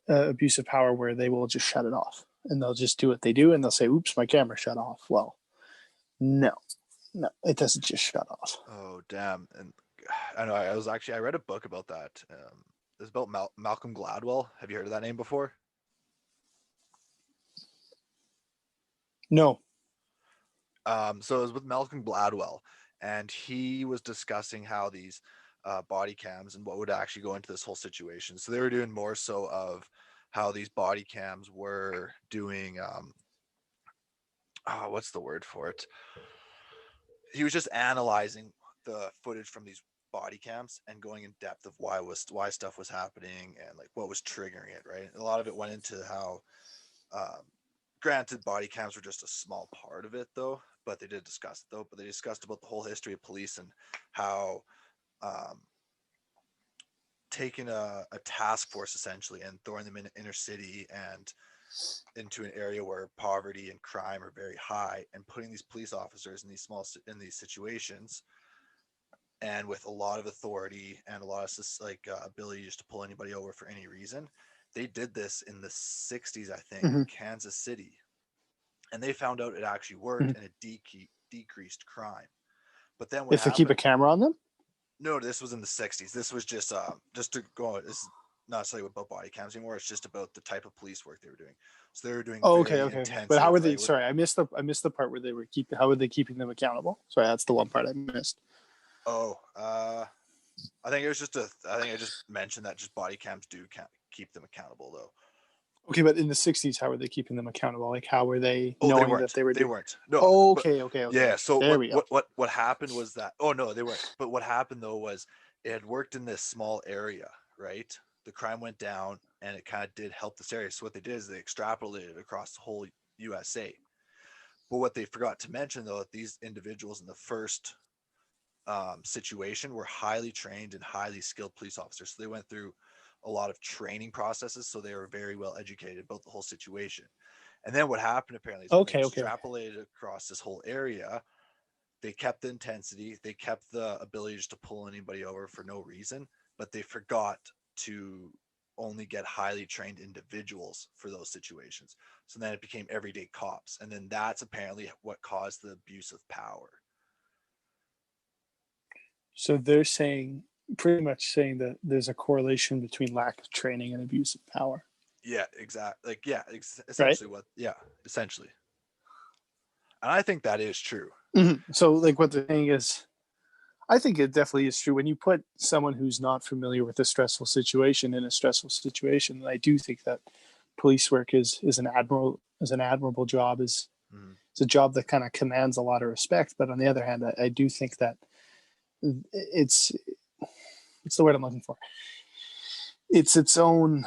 abuse of power where they will just shut it off and they'll just do what they do and they'll say, "Oops, my camera shut off." Well, no, it doesn't just shut off. Oh, damn. And I know I read a book about that. It's about Malcolm Gladwell. Have you heard of that name before? No. So it was with Malcolm Gladwell, and he was discussing how these body cams and what would actually go into this whole situation. So they were doing more so of how these body cams were doing. What's the word for it? He was just analyzing the footage from these body cams and going in depth of why stuff was happening and like what was triggering it, right? And a lot of it went into how granted body cams were just a small part of it though, but they did discuss it though. But they discussed about the whole history of police and how taking a task force essentially and throwing them in inner city and into an area where poverty and crime are very high and putting these police officers in these situations and with a lot of authority and a lot of ability just to pull anybody over for any reason. They did this in the 60s, I think, in Kansas City, and they found out it actually worked and it decreased crime. But then if they keep a camera on them? No, this was in the 60s. This was just to go. This is not necessarily about body cams anymore. It's just about the type of police work they were doing. So they were doing intensive. But how were they? Sorry, I missed the part where they were keeping. How were they keeping them accountable? Sorry, that's the one part I missed. Oh, I think it was I think I just mentioned that just body cams do keep them accountable though. Okay, but in the 60s, how were they keeping them accountable? Like, how were they knowing that they were? They weren't. No. Okay. Yeah. So there we go. What happened was that? Oh no, they weren't. But what happened though was it had worked in this small area, right? The crime went down, and it kind of did help this area. So what they did is they extrapolated it across the whole USA. But what they forgot to mention though, that these individuals in the first situation were highly trained and highly skilled police officers. So they went through a lot of training processes, so they were very well educated about the whole situation. And then what happened apparently is they extrapolated across this whole area. They kept the intensity, they kept the ability just to pull anybody over for no reason, but they forgot to only get highly trained individuals for those situations. So then it became everyday cops, and then that's apparently what caused the abuse of power. So they're pretty much saying that there's a correlation between lack of training and abuse of power. Yeah, exactly. Like, yeah, essentially right? Essentially. And I think that is true. Mm-hmm. So like what they're saying is, I think it definitely is true. When you put someone who's not familiar with a stressful situation in a stressful situation, I do think that police work is an admirable job, is a job that kind of commands a lot of respect. But on the other hand, I do think that it's the word I'm looking for. It's its own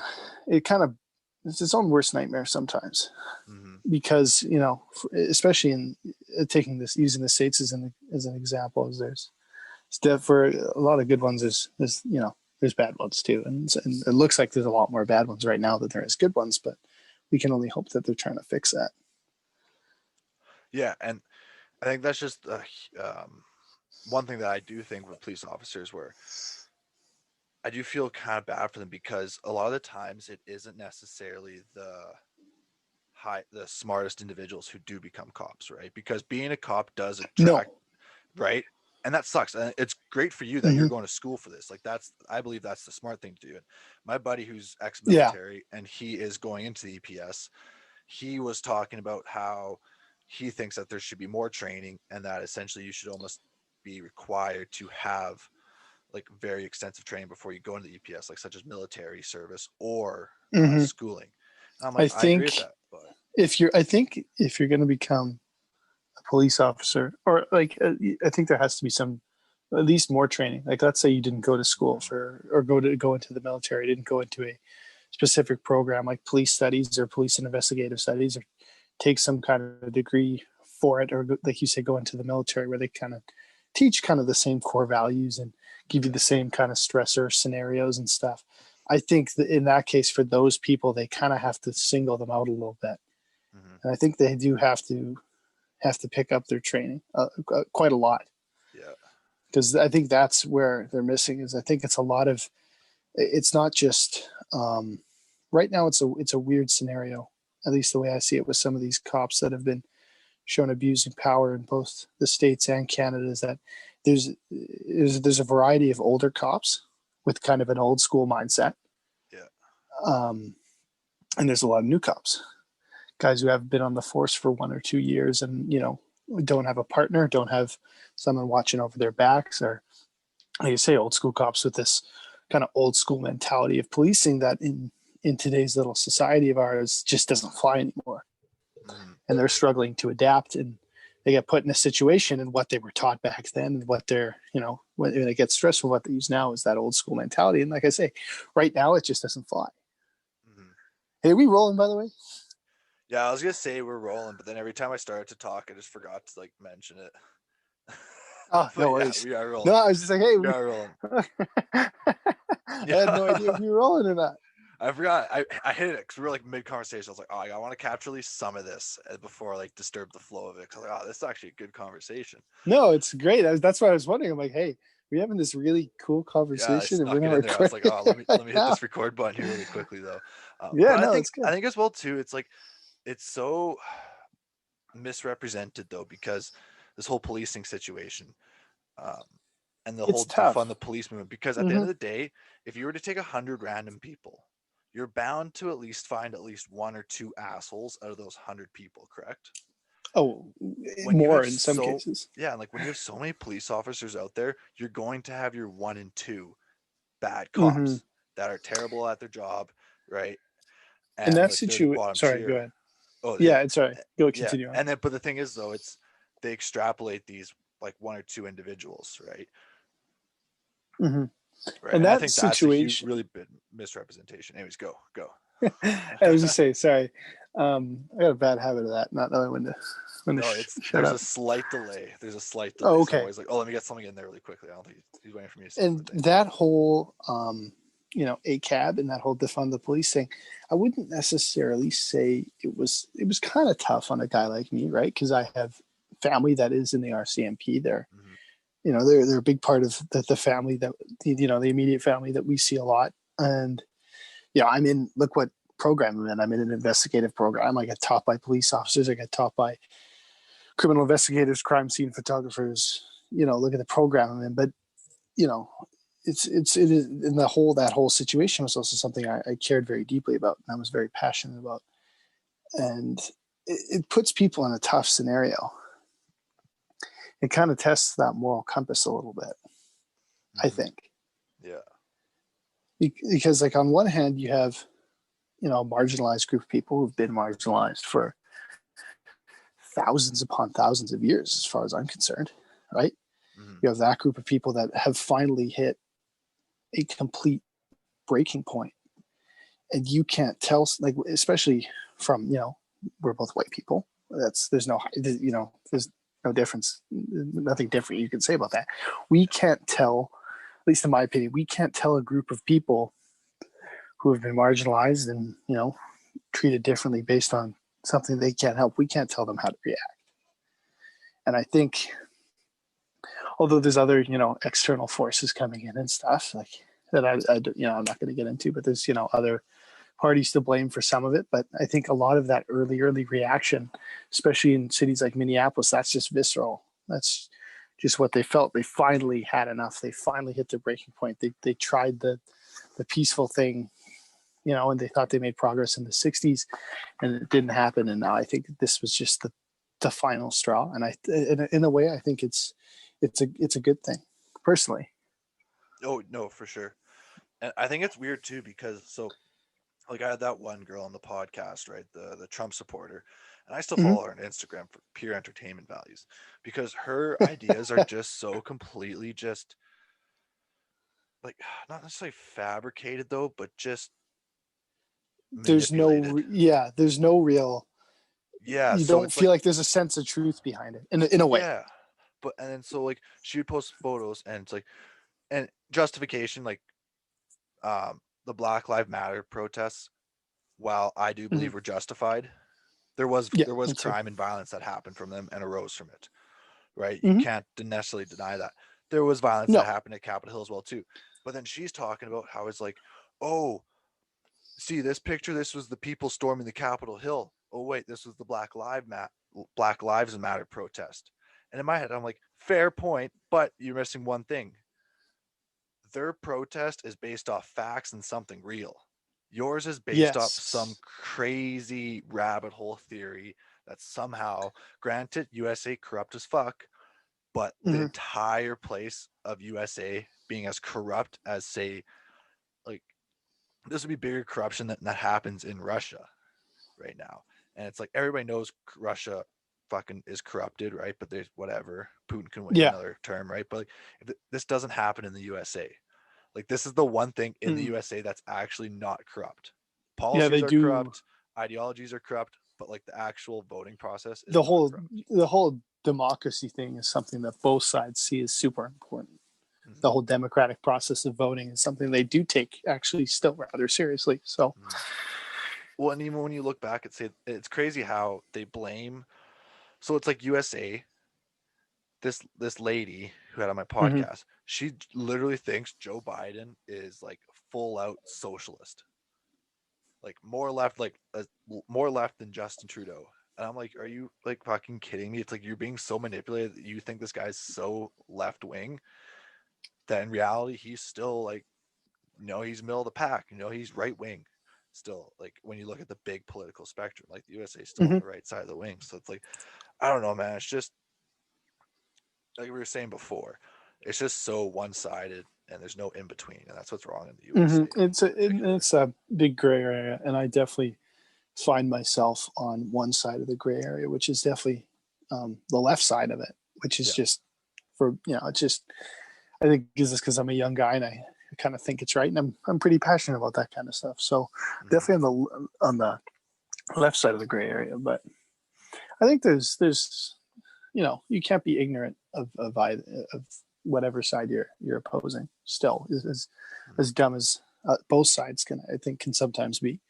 worst nightmare sometimes, because especially in using the states as an example, there's for a lot of good ones. There's bad ones too, and it looks like there's a lot more bad ones right now than there is good ones. But we can only hope that they're trying to fix that. Yeah, and I think that's just one thing that I do think with police officers where I do feel kind of bad for them, because a lot of the times it isn't necessarily the smartest individuals who do become cops, right? Because being a cop does attract, right? And that sucks. And it's great for you that you're going to school for this. Like I believe that's the smart thing to do. And my buddy who's ex-military and he is going into the EPS, he was talking about how he thinks that there should be more training, and that essentially you should almost be required to have like very extensive training before you go into the EPS, like such as military service or schooling. And I'm like, I agree with that. But if you're going to become a police officer, or like, I think there has to be at least more training. Like, let's say you didn't go to school or go into the military, didn't go into a specific program like police studies or police and investigative studies, or take some kind of degree for it, or like you say, go into the military where they kind of teach kind of the same core values and give you the same kind of stressor scenarios and stuff. I think that in that case, for those people, they kind of have to single them out a little bit. And I think they do have to pick up their training quite a lot. Yeah. Because I think that's where they're missing, is I think it's a lot of, it's not just right now it's a weird scenario, at least the way I see it, with some of these cops that have been shown abusing power in both the States and Canada, is that there's a variety of older cops with kind of an old school mindset. Yeah. And there's a lot of new cops, guys who have been on the force for 1 or 2 years and, don't have a partner, don't have someone watching over their backs, or like you say, old school cops with this kind of old school mentality of policing that in today's little society of ours just doesn't fly anymore. And they're struggling to adapt, and they get put in a situation, and what they were taught back then and what they're, when it gets stressful, what they use now is that old school mentality. And like I say, right now it just doesn't fly. Hey, are we rolling, by the way? Yeah, I was gonna say we're rolling, but then every time I started to talk, I just forgot to like mention it. Oh, no worries. Yeah, we are rolling. No, I was just like, hey, we are rolling. I had no idea if we were rolling or not. I forgot. I hit it because we were like mid conversation. I was like, oh, I want to capture at least some of this before I like disturb the flow of it. Cause I was like, oh, this is actually a good conversation. No, it's great. That's why I was wondering. I'm like, hey, we're having this really cool conversation. Yeah, I was like, oh, let me hit this record button here really quickly though. Yeah, no, it's good. I think as well too. It's like, it's so misrepresented though, because this whole policing situation, and the whole defund the police movement. Because at the end of the day, if you were to take 100 random people, you're bound to at least find at least 1 or 2 assholes out of those 100 people, correct? Oh, more in some cases. Yeah, and like when you have so many police officers out there, you're going to have your 1 and 2 bad cops that are terrible at their job, right? And that situation. Sorry, go ahead. Oh yeah, it's all right. Go continue. And then, but the thing is, though, they extrapolate these like 1 or 2 individuals, right? Right. And that I think situation, that's a really big misrepresentation. Anyways, go. I was just saying, sorry. I got a bad habit of that, not knowing when to there's a slight delay. Oh, okay. So I was like, oh, let me get something in there really quickly. I don't think he's waiting for me to say and that whole ACAB and that whole defund the police thing, I wouldn't necessarily say it was kind of tough on a guy like me, right? Because I have family that is in the RCMP. They're they're a big part of the family that the immediate family that we see a lot. And I'm in, look what program I'm in. I'm in an investigative program. I get taught by police officers. I get taught by criminal investigators, crime scene photographers. Look at the program I'm in. But it is in that whole situation was also something I cared very deeply about, and I was very passionate about. And it puts people in a tough scenario. It kind of tests that moral compass a little bit, I think. Yeah. Because like on one hand, you have, a marginalized group of people who've been marginalized for thousands upon thousands of years, as far as I'm concerned, right? You have that group of people that have finally hit a complete breaking point. And you can't tell, like, especially from, we're both white people. There's no difference, nothing different you can say about that. We can't tell, at least in my opinion, we can't tell a group of people who have been marginalized and, treated differently based on something they can't help. We can't tell them how to react. And I think, although there's other, external forces coming in and stuff like that, I'm not going to get into, but there's, other parties to blame for some of it. But I think a lot of that early reaction, especially in cities like Minneapolis, that's just visceral. That's just what they felt. They finally had enough. They finally hit their breaking point. They tried the peaceful thing, and they thought they made progress in the 60s, and it didn't happen. And now I think this was just the final straw. And in a way, I think it's a good thing, personally. Oh no, for sure. And I think it's weird too, because like I had that one girl on the podcast, right? The Trump supporter. And I still follow her on Instagram for pure entertainment values, because her ideas are just so completely just like, not necessarily fabricated though, but just there's no real, you don't feel like there's a sense of truth behind it in a way. Yeah. But, and then so like she would post photos and it's like, and justification, like the Black Lives Matter protests, while I do believe were justified, there was crime and violence that happened from them and arose from it, right? You can't necessarily deny that. There was violence that happened at Capitol Hill as well too. But then she's talking about how it's like, oh, see this picture, this was the people storming the Capitol Hill. Oh wait, this was the Black Lives Matter protest. And in my head, I'm like, fair point, but you're missing one thing. Their protest is based off facts and something real. Yours is based off some Yes. crazy rabbit hole theory that somehow, granted, USA corrupt as fuck, but the Mhm. entire place of USA being as corrupt as, say, like, this would be bigger corruption that happens in Russia right now. And it's like everybody knows Russia fucking is corrupted, right? But there's whatever. Putin can win Yeah. another term, right? But like, if this doesn't happen in the USA. Like, this is the one thing in the Mm. USA that's actually not corrupt. Yeah, Policies they are do. corrupt, ideologies are corrupt, but like the actual voting process is The not whole corrupt. the whole democracy thing is something that both sides see as super important. The Mm-hmm. whole democratic process of voting is something they do take actually still rather seriously. So, Mm-hmm. Well, and even when you look back and say, it's crazy how they blame. So it's like USA, this lady who had on my mhm. podcast, she literally thinks Joe Biden is like full out socialist, like more left, like more left than Justin Trudeau. And I'm like, are you like fucking kidding me? It's like you're being so manipulated that you think this guy's so left wing that in reality he's still like, he's middle of the pack. He's right wing still. Like when you look at the big political spectrum, like the USA is still on Mhm. the right side of the wing. So it's like, I don't know, man. It's just like we were saying before, it's just so one sided and there's no in between, and that's what's wrong in the USA Mhm. in particular. It's a big gray area, and I definitely find myself on one side of the gray area, which is definitely the left side of it, which is Yeah. just for it's just I think is this because I'm a young guy and I kind of think it's right, and I'm pretty passionate about that kind of stuff. So Mm-hmm. definitely on the left side of the gray area, but I think there's you can't be ignorant of either, of whatever side you're opposing. Still, as dumb as both sides can sometimes be.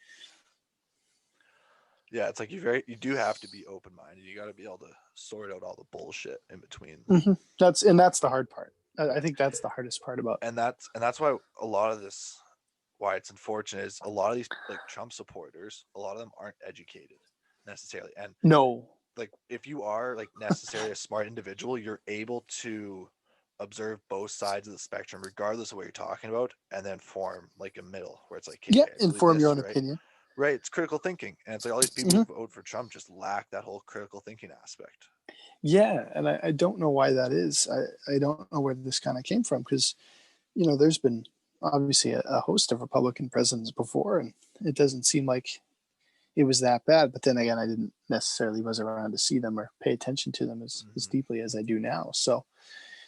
Yeah, it's like you do have to be open minded. You got to be able to sort out all the bullshit in between. Mm-hmm. That's the hard part. I think that's the hardest part about. And that's why a lot of this, why it's unfortunate, is a lot of these like Trump supporters, a lot of them aren't educated necessarily. And No. like if you are like necessarily a smart individual, you're able to observe both sides of the spectrum regardless of what you're talking about, and then form like a middle where it's like, okay, Yeah, I believe inform your this, own right? opinion. Right, it's critical thinking. And it's like all these people Mm-hmm. who vote for Trump just lack that whole critical thinking aspect. Yeah, and I don't know why that is. I don't know where this kind of came from because there's been obviously a host of Republican presidents before, and it doesn't seem like it was that bad. But then again, I didn't necessarily was around to see them or pay attention to them as Mm-hmm. deeply as I do now. So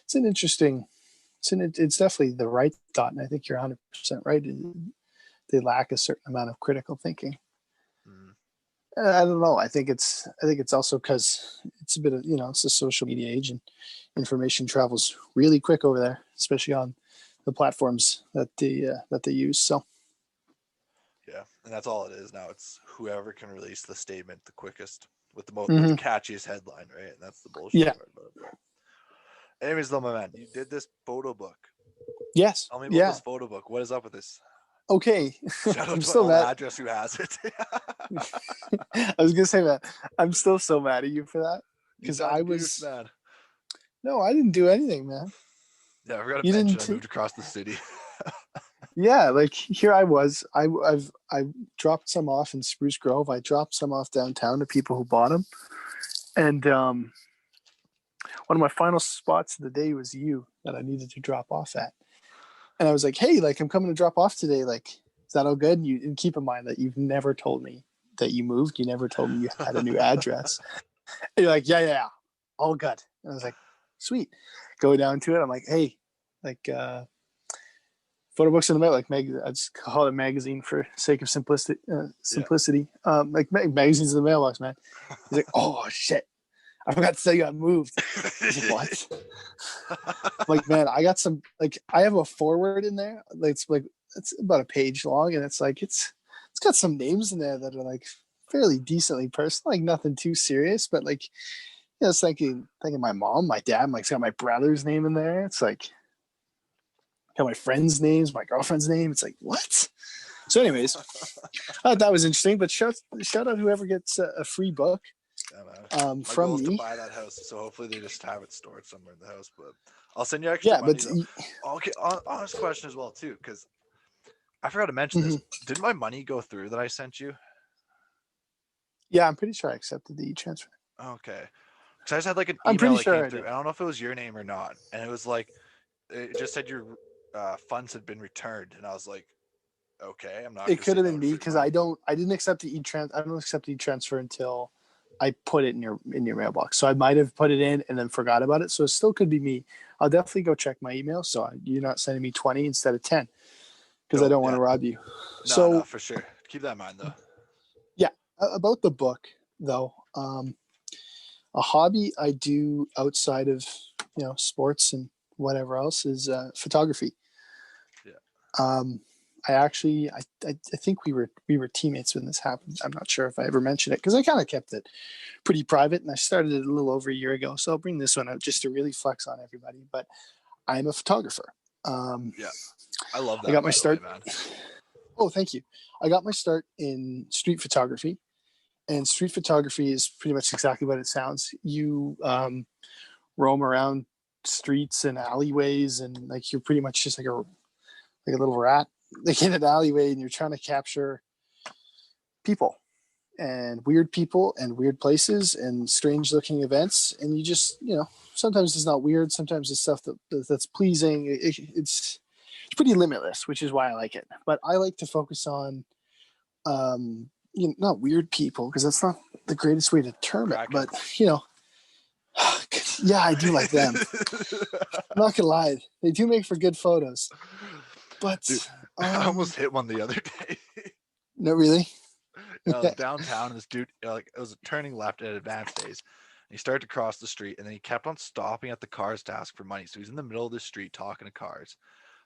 it's an interesting. It's definitely the right thought, and I think you're 100% right. They lack a certain amount of critical thinking. Mm-hmm. I don't know. I think it's also because it's a bit of it's a social media age and information travels really quick over there, especially on the platforms that they use. So Yeah, and that's all it is now. It's whoever can release the statement the quickest with the mm-hmm. catchiest headline, right? And that's the bullshit Yeah. part about it. But anyways, though, my man, you did this photo book. Yes. Tell me about Yeah. this photo book. What is up with this? Okay. Shout out I'm to my still old mad. address who has it. I was gonna say that I'm still so mad at you for that You because dumb goose, man. no, I didn't do anything, man. Yeah, I forgot to You mention I didn't. moved across the city. Yeah, like here I was. I dropped some off in Spruce Grove. I dropped some off downtown to people who bought them, and one of my final spots of the day was you that I needed to drop off at. And I was like, hey, like I'm coming to drop off today. Like, is that all good? And keep in mind that you've never told me that you moved. You never told me you had a new address. And you're like, yeah, all good. And I was like, sweet. Go down to it. I'm like, hey, like photo books in the mail, like I just call it a magazine for sake of simplicity. Simplicity. Yeah. Like magazines in the mailbox, man. He's like, oh shit. I forgot to tell you I moved. Like, what? Like, man, I got some. Like, I have a forward in there. It's about a page long, and it's got some names in there that are like fairly decently personal, like nothing too serious, but like, it's thinking my mom, my dad, like it's got my brother's name in there. It's like got my friends' names, my girlfriend's name. It's like what? So, anyways, I thought that was interesting. But shout out whoever gets a free book My from goal is to me. buy that house, so hopefully they just have it stored somewhere in the house. But I'll send you extra Yeah, money but though. Okay, honest question as well too, because I forgot to mention this. Did my money go through that I sent you? yeah, I'm pretty sure I accepted the e-transfer. Okay, because I just had like an I'm email pretty that sure came I through. did. I don't know if it was your name or not, and it was like it just said your funds had been returned, and I was like, okay, I'm not It gonna could say have no been to me free because money. I didn't accept the I don't accept the e-transfer until I put it in your mailbox. So I might have put it in and then forgot about it. So it still could be me. I'll definitely go check my email. So you're not sending me 20 instead of 10 because I No, don't want yeah, to rob you. no, So for sure. Keep that in mind though. yeah, about the book though, a hobby I do outside of sports and whatever else is photography. Yeah. I actually, I think we were teammates when this happened. I'm not sure if I ever mentioned it because I kind of kept it pretty private, and I started it a little over a year ago. So I'll bring this one out just to really flex on everybody. But I'm a photographer. Yeah, I love I that. got my By the way, start. man. Oh, thank you. I got my start in street photography, and street photography is pretty much exactly what it sounds. You roam around streets and alleyways, and like you're pretty much just like a little rat, like in an alleyway, and you're trying to capture people and weird places and strange looking events. And you just, sometimes it's not weird. Sometimes it's stuff that's pleasing. It's pretty limitless, which is why I like it. But I like to focus on, not weird people because that's not the greatest way to term it. But Crackheads. Yeah, I do like them. I'm not gonna lie, they do make for good photos. But Dude, I almost hit one the other day. no, really. I was downtown, and this dude, like, it was turning left at advanced days. And he started to cross the street, and then he kept on stopping at the cars to ask for money. So he's in the middle of the street talking to cars.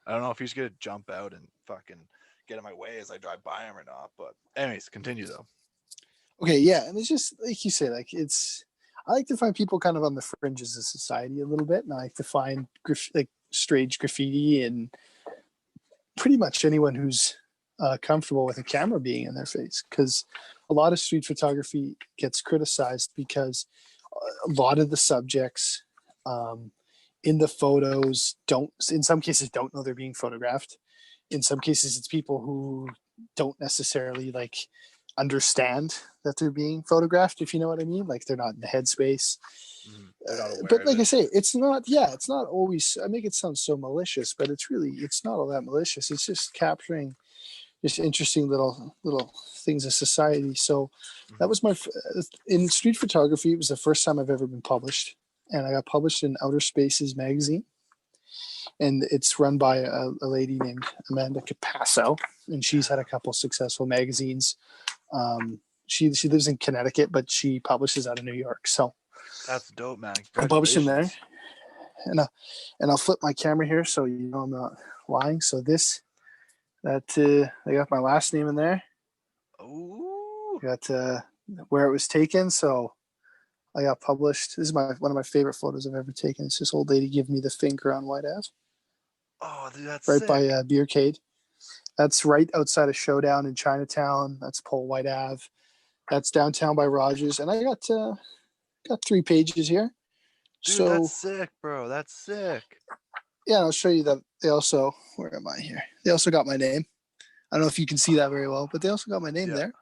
I don't know if he's gonna jump out and fucking get in my way as I drive by him or not. But anyways, continue though. Okay, yeah, and it's just like you say, like I like to find people kind of on the fringes of society a little bit, and I like to find like strange graffiti and pretty much anyone who's comfortable with a camera being in their face. Because a lot of street photography gets criticized because a lot of the subjects in the photos in some cases, don't know they're being photographed. In some cases, it's people who don't necessarily understand that they're being photographed, if you know what I mean. Like they're not in the headspace. They're not aware But of like I it. say, it's not always, I make it sound so malicious, but it's not all that malicious. It's just capturing just interesting little things of society. So that was in street photography. It was the first time I've ever been published, and I got published in Outer Spaces magazine, and it's run by a lady named Amanda Capasso, and she's had a couple successful magazines. She lives in Connecticut, but she publishes out of New York. So That's dope, man. I'm published in there, Congratulations. and I'll flip my camera here so you know I'm not lying. So I got my last name in there. Ooh. I got where it was taken. So I got published. This is one of my favorite photos I've ever taken. It's this old lady giving me the finger on White Ave, Oh, dude, that's right by sick. Beercade. That's right outside of Showdown in Chinatown. That's Pole White Ave. That's downtown by Rogers. And I got 3 pages here. Dude, that's So sick, bro. That's sick. yeah, I'll show you that they also, where am I here? They also got my name. I don't know if you can see that very well, but they also got my name Yeah. there.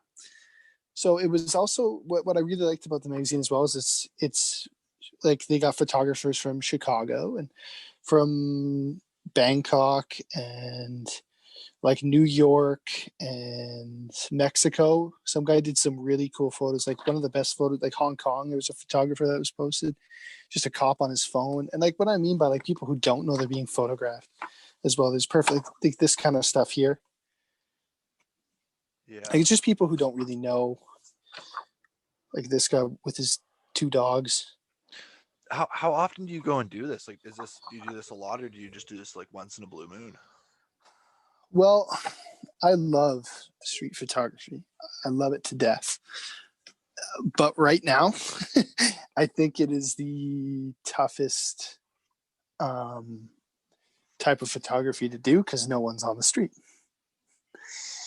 So it was also what I really liked about the magazine as well is it's like they got photographers from Chicago and from Bangkok and like New York and Mexico. Some guy did some really cool photos. Like one of the best photos, like Hong Kong, there was a photographer that was posted, just a cop on his phone. And like what I mean by like people who don't know they're being photographed as well. There's perfect like this kind of stuff here. Yeah. Like it's just people who don't really know. Like this guy with his 2 dogs. How often do you go and do this? Like, do you do this a lot, or do you just do this like once in a blue moon? Well, I love street photography. I love it to death. But right now, I think it is the toughest type of photography to do because no one's on the street.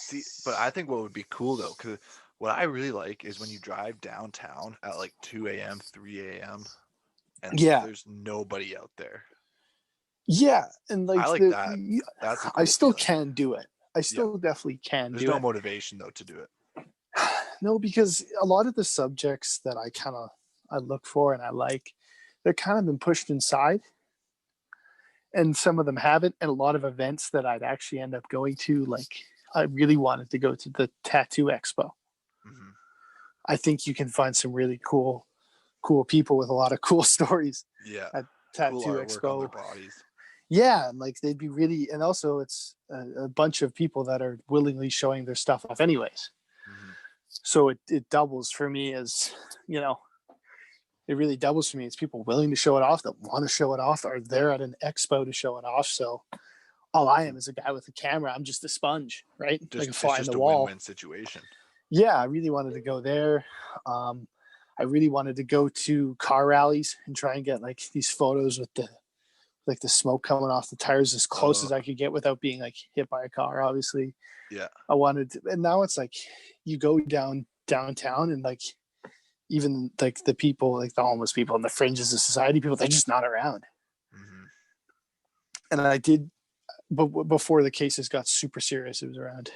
See, but I think what would be cool though, because what I really like is when you drive downtown at like 2 a.m., 3 a.m., and Yeah. there's nobody out there. Yeah. And like I like that. That's a I cool still feeling. can do it. I Yeah. still definitely can There's do no it. motivation though to do it. No, because a lot of the subjects that I look for and I like, they're kind of been pushed inside. And some of them haven't. And a lot of events that I'd actually end up going to, like I really wanted to go to the Tattoo Expo. Mm-hmm. I think you can find some really cool people with a lot of cool stories. Yeah. At Tattoo Cool artwork Expo. on their bodies. Yeah, and like they'd be really, and also it's a bunch of people that are willingly showing their stuff off, anyways. Mm-hmm. So it doubles for me as, it really doubles for me. It's people willing to show it off, that want to show it off, are there at an expo to show it off. So all I am is a guy with a camera. I'm just a sponge, right? Like a fly in the wall. Win-win situation. Yeah, I really wanted to go there. I really wanted to go to car rallies and try and get like these photos with the smoke coming off the tires as close as I could get without being like hit by a car, obviously. Yeah. I wanted to, and now it's like you go downtown and like even like the people, like the homeless people and the fringes of society people, they're just not around. Mm-hmm. And I did, but before the cases got super serious, it was around,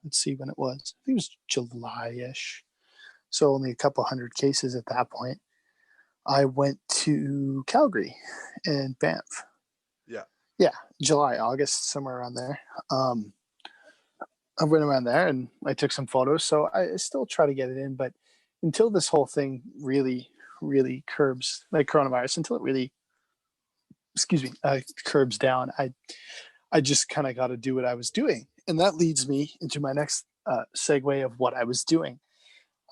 let's see when it was. I think it was July-ish. So only a couple hundred cases at that point. I went to Calgary and Banff. Yeah. Yeah, July, August, somewhere around there. I went around there and I took some photos. So I still try to get it in, but until this whole thing really, really curbs, like coronavirus, until it really, curbs down, I just kind of got to do what I was doing. And that leads me into my next segue of what I was doing.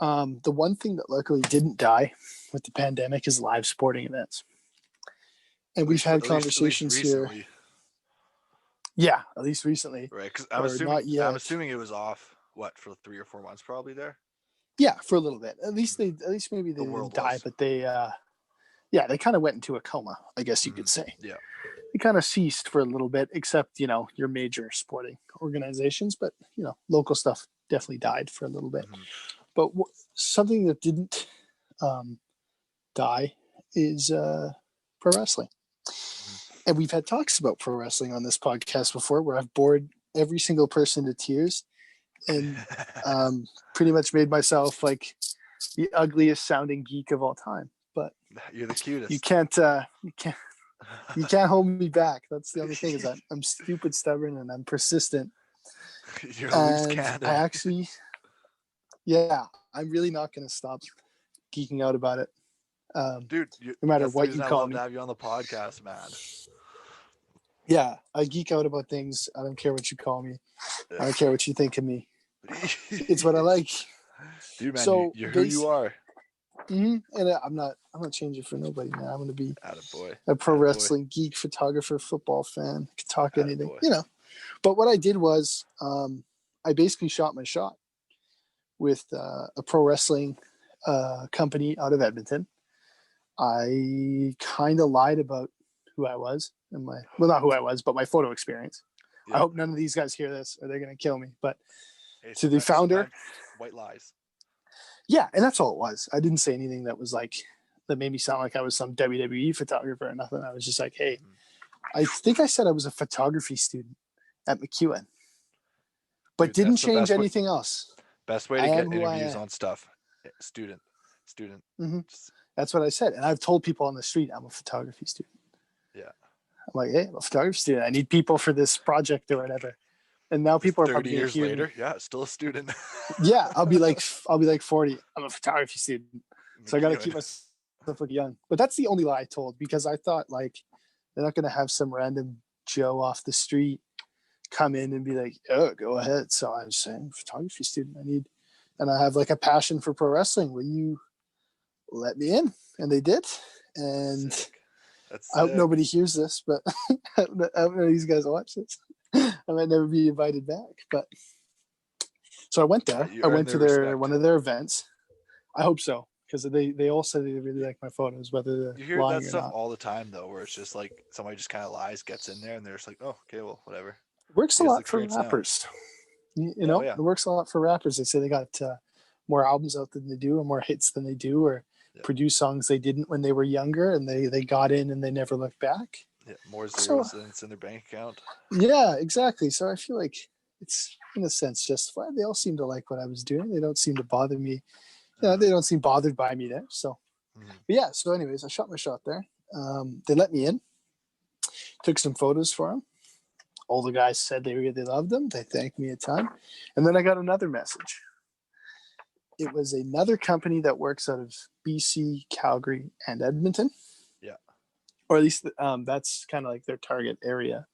The one thing that luckily didn't die with the pandemic is live sporting events. And we've had conversations here. Yeah, at least recently. Right, because I'm assuming it was off, for 3 or 4 months probably there? Yeah, for a little bit. At least maybe they didn't die, but they they kind of went into a coma, I guess you could say. Yeah. They kind of ceased for a little bit, except, your major sporting organizations, but, local stuff definitely died for a little bit. Mm-hmm. But something that didn't die is pro wrestling. And we've had talks about pro wrestling on this podcast before where I've bored every single person to tears and pretty much made myself like the ugliest sounding geek of all time. But you're the cutest. You can't hold me back. That's the only thing, is that I'm stupid, stubborn, and I'm persistent. You're a loose cannon. I actually, I'm really not going to stop geeking out about it. Dude, no matter what you call me. To have you on the podcast, man. Yeah, I geek out about things. I don't care what you call me. I don't care what you think of me. It's what I like. Dude, man, so you're who you are. Mm-hmm, and I'm not changing for nobody, man. I'm going to be a pro wrestling geek, photographer, football fan. Could talk anything, But what I did was I basically shot my shot with a pro wrestling company out of Edmonton. I kind of lied about who I was and not who I was, but my photo experience. Yeah. I hope none of these guys hear this or they're going to kill me. But to the founder, white lies. Yeah, and that's all it was. I didn't say anything that made me sound like I was some WWE photographer or nothing. I was just like, hey, I think I said I was a photography student at McEwen, but didn't change anything else. Best way to get interviews on stuff. Student. Mm-hmm. That's what I said. And I've told people on the street I'm a photography student. Yeah. I'm like, hey, I'm a photography student. I need people for this project or whatever. And now people are 30 years later. Yeah, still a student. Yeah, I'll be like 40. I'm a photography student. So I got to keep myself looking young. But that's the only lie I told, because I thought like they're not going to have some random Joe off the street come in and be like, oh, go ahead. So I was saying, photography student, and I have like a passion for pro wrestling. Will you let me in? And they did. And I hope nobody hears this, but I don't know if these guys watch this. I might never be invited back. But so I went there. I went to one of their events. I hope so, because they all said they really like my photos, whether they're you hear lying that or stuff not. all the time though, where it's just like somebody just kind of lies, gets in there, and they're just like, oh, okay, well, whatever. Works a lot for rappers. You Oh know, yeah. it works a lot for rappers. They say they got more albums out than they do, or more hits than they do, or Yeah. produce songs they didn't when they were younger, and they got in and they never looked back. Yeah. More So zeros than it's in their bank account. yeah, exactly. So I feel like it's in a sense justified. They all seem to like what I was doing. They don't seem to bother me. They don't seem bothered by me there. So, but yeah. So, anyways, I shot my shot there. They let me in. Took some photos for them. All the guys said they really loved them. They thanked me a ton. And then I got another message. It was another company that works out of BC, Calgary, and Edmonton. Yeah. Or at least that's kind of like their target area.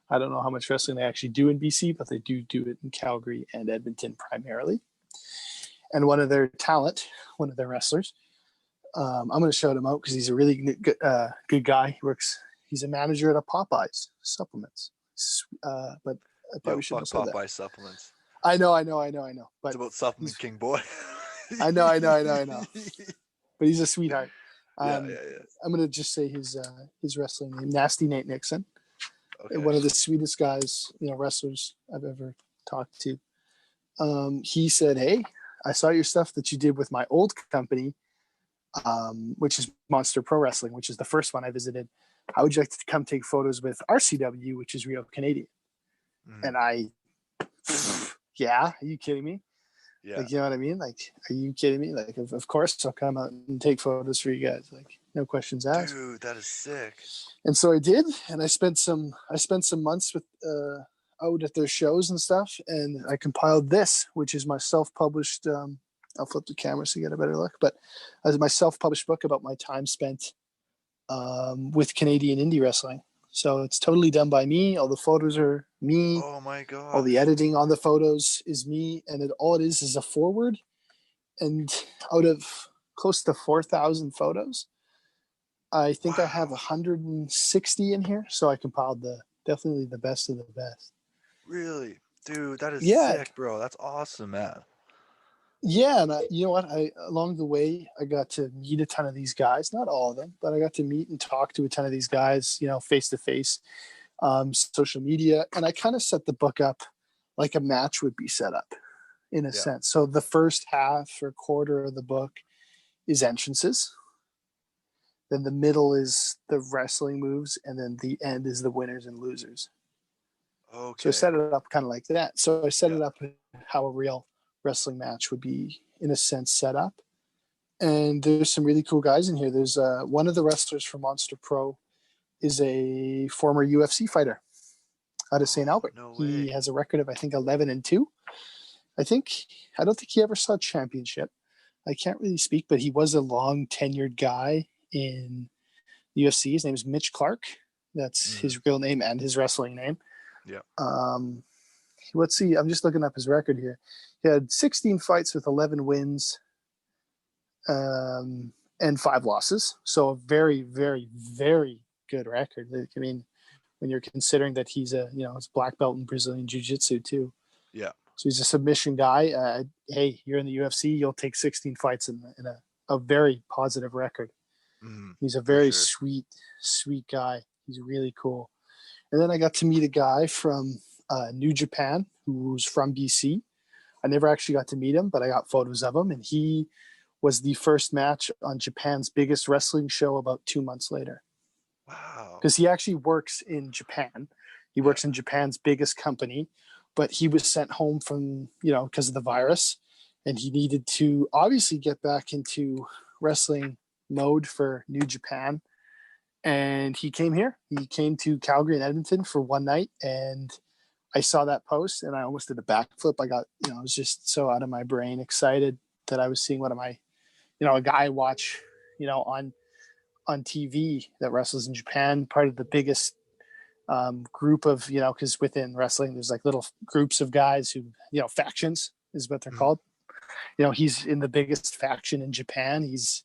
I don't know how much wrestling they actually do in BC, but they do it in Calgary and Edmonton primarily. And one of their one of their wrestlers, I'm going to shout him out because he's a really good guy. He's a manager at a Popeyes supplements. But I probably shouldn't have said Popeye that. supplements. I know. But it's about supplement king boy. I know. But he's a sweetheart. Yeah. I'm going to just say his wrestling name, Nasty Nate Nixon. Okay. One of the sweetest guys, wrestlers I've ever talked to. He said, "Hey, I saw your stuff that you did with my old company, which is Monster Pro Wrestling, which is the first one I visited. How would you like to come take photos with RCW, which is Real Canadian?" And I, yeah, are you kidding me? Yeah. Like, you know what I mean? Like, are you kidding me? Like, of course I'll come out and take photos for you guys. Like, no questions asked. Dude, that is sick. And so I did, and I spent some months with out at their shows and stuff, and I compiled this, which is my self-published. I'll flip the camera so you get a better look. But as my self-published book about my time spent with Canadian indie wrestling. So it's totally done by me. All the photos are me. Oh my god! All the editing on the photos is me, and all it is a forward. And out of close to 4,000 photos, I think I have 160 in here. So I compiled definitely the best of the best. Really, dude, that is sick, bro. That's awesome, man. Yeah, and you know what? Along the way, I got to meet a ton of these guys. Not all of them, but I got to meet and talk to a ton of these guys. Face to face, social media, and I kind of set the book up like a match would be set up, in a sense. So the first half or quarter of the book is entrances. Then the middle is the wrestling moves, and then the end is the winners and losers. Okay. So I set it up kind of like that. So I set it up how a real wrestling match would be, in a sense, set up. And there's some really cool guys in here. There's one of the wrestlers from Monster Pro is a former UFC fighter out of St. Albert. No way. He has a record of, I think, 11-2. I don't think he ever saw a championship. I can't really speak, but he was a long tenured guy in the UFC. His name is Mitch Clark. That's his real name and his wrestling name. Yeah. Let's see. I'm just looking up his record here. He had 16 fights with 11 wins and 5 losses. So a very, very, very good record. I mean, when you're considering that he's he's black belt in Brazilian Jiu-Jitsu too. Yeah. So he's a submission guy. Hey, you're in the UFC, you'll take 16 fights in a very positive record. He's a very sweet guy. He's really cool. And then I got to meet a guy from New Japan who's from BC. I never actually got to meet him, but I got photos of him. And he was the first match on Japan's biggest wrestling show about 2 months later. Wow. Because he actually works in Japan. He works in Japan's biggest company, but he was sent home from, because of the virus. And he needed to obviously get back into wrestling mode for New Japan. And he came here. He came to Calgary and Edmonton for one night. And I saw that post and I almost did a backflip. I got, I was just so out of my brain excited that I was seeing one of my, a guy I watch, on TV that wrestles in Japan, part of the biggest group of, because within wrestling, there's like little groups of guys who, factions is what they're called. He's in the biggest faction in Japan. He's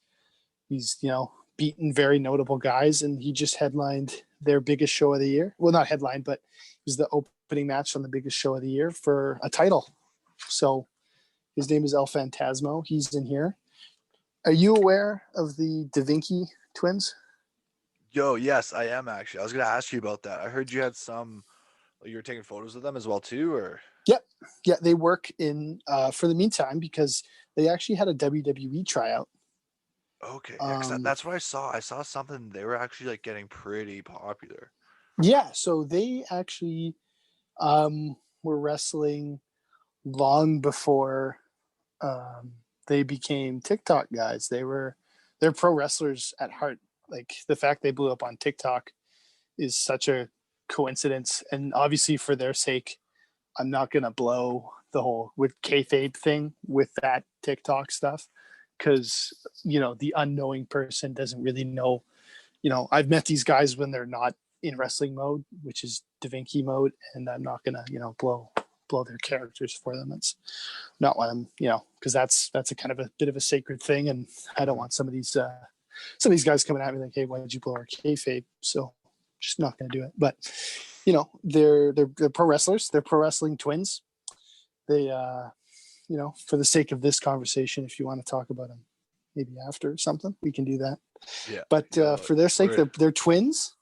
beaten very notable guys, and he just headlined their biggest show of the year. Well, not headlined, but it was the opening match on the biggest show of the year for a title. So his name is El Phantasmo. He's in here. Are you aware of the Davinki Twins? Yo, yes, I am actually. I was going to ask you about that. I heard you had you were taking photos of them as well too, or? Yeah, they work in for the meantime because they actually had a WWE tryout. Okay, yeah, 'cause that's what I saw. I saw something they were actually like getting pretty popular. Yeah, so they actually were wrestling long before they became TikTok guys. They're pro wrestlers at heart. Like the fact they blew up on TikTok is such a coincidence, and obviously for their sake, I'm not gonna blow the whole with kayfabe thing with that TikTok stuff because the unknowing person doesn't really know. I've met these guys when they're not in wrestling mode, which is Davinki mode, and I'm not gonna blow their characters for them. It's not what I'm because that's a kind of a bit of a sacred thing, and I don't want some of these guys coming at me like, hey, why did you blow our kayfabe? So just not gonna do it. But they're pro wrestlers. They're pro wrestling twins. They for the sake of this conversation, if you want to talk about them maybe after something, we can do that. Yeah. But for their sake, they're twins.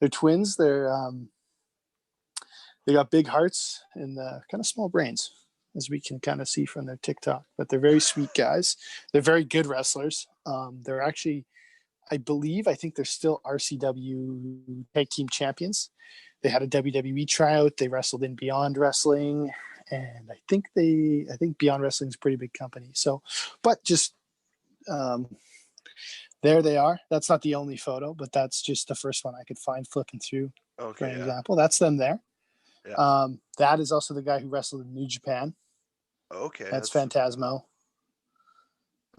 They're twins. They got big hearts and kind of small brains, as we can kind of see from their TikTok. But they're very sweet guys. They're very good wrestlers. They're actually, I think they're still RCW tag team champions. They had a WWE tryout. They wrestled in Beyond Wrestling, and I think Beyond Wrestling is a pretty big company. So, but just there they are. That's not the only photo, but that's just the first one I could find flipping through. Okay, for an example. That's them there. Yeah. That is also the guy who wrestled in New Japan. Okay. That's Phantasmo.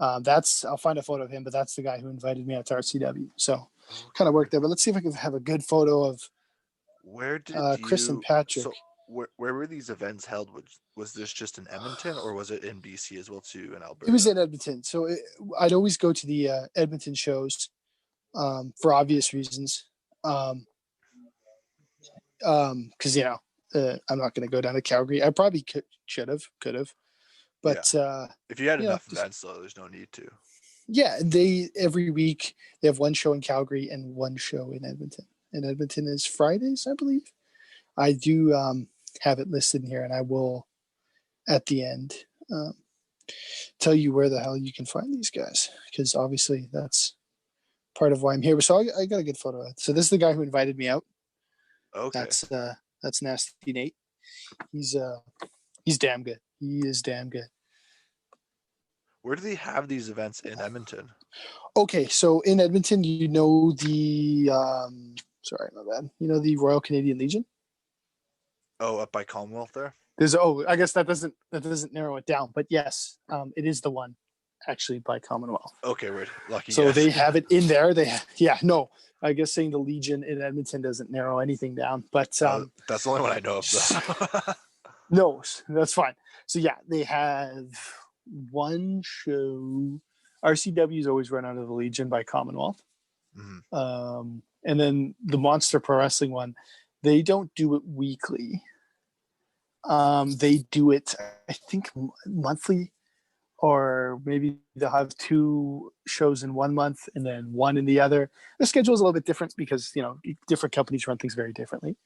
I'll find a photo of him, but that's the guy who invited me out to RCW. So kind of worked there. But let's see if I can have a good photo of where did Chris and Patrick. So where were these events held? Was this just in Edmonton, or was it in BC as well too, in Alberta? It was in Edmonton. So I'd always go to the Edmonton shows for obvious reasons. Because I'm not going to go down to Calgary. I probably could have, but if you had enough events, though, there's no need to. Yeah, every week they have one show in Calgary and one show in Edmonton. And Edmonton is Fridays, I believe. I do have it listed in here, and I will at the end tell you where the hell you can find these guys, because obviously that's part of why I'm here. So I got a good photo of it. So this is the guy who invited me out. Okay. That's Nasty Nate. He's damn good. He is damn good. Where do they have these events in Edmonton? Okay, so in Edmonton, the sorry, my bad. The Royal Canadian Legion? Oh, up by Commonwealth there? I guess that doesn't narrow it down, but yes, it is the one actually by Commonwealth. Okay, weird. Lucky. So they have it in there. I guess saying the Legion in Edmonton doesn't narrow anything down, but that's the only one I know of. Though. No, that's fine. So yeah, they have one show. RCW is always run out of the Legion by Commonwealth. Mm-hmm. And then the Monster Pro Wrestling one, they don't do it weekly. They do it, I think, monthly, or maybe they'll have two shows in 1 month and then one in the other. The schedule is a little bit different because, different companies run things very differently.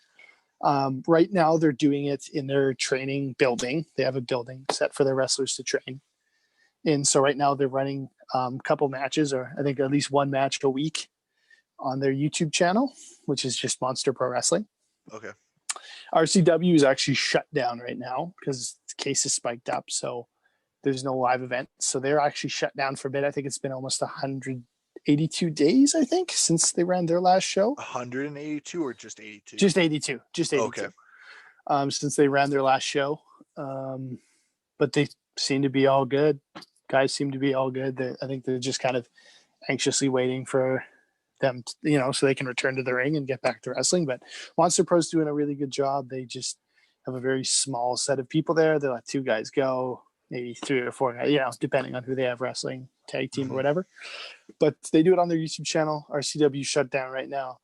Right now they're doing it in their training building. They have a building set for their wrestlers to train. And so right now they're running a couple matches, or I think at least one match a week on their YouTube channel, which is just Monster Pro Wrestling. Okay. RCW is actually shut down right now because cases spiked up. So there's no live events. So they're actually shut down for a bit. I think it's been almost 182 days, I think, since they ran their last show. 182 or just 82? Just 82. Okay. Since they ran their last show. But they seem to be all good. Guys seem to be all good. I think they're just kind of anxiously waiting for them, so they can return to the ring and get back to wrestling. But Monster Pro's doing a really good job. They just have a very small set of people there. They let two guys go, maybe 3 or 4 guys, depending on who they have wrestling, tag team or whatever. But they do it on their YouTube channel. RCW shut down right now.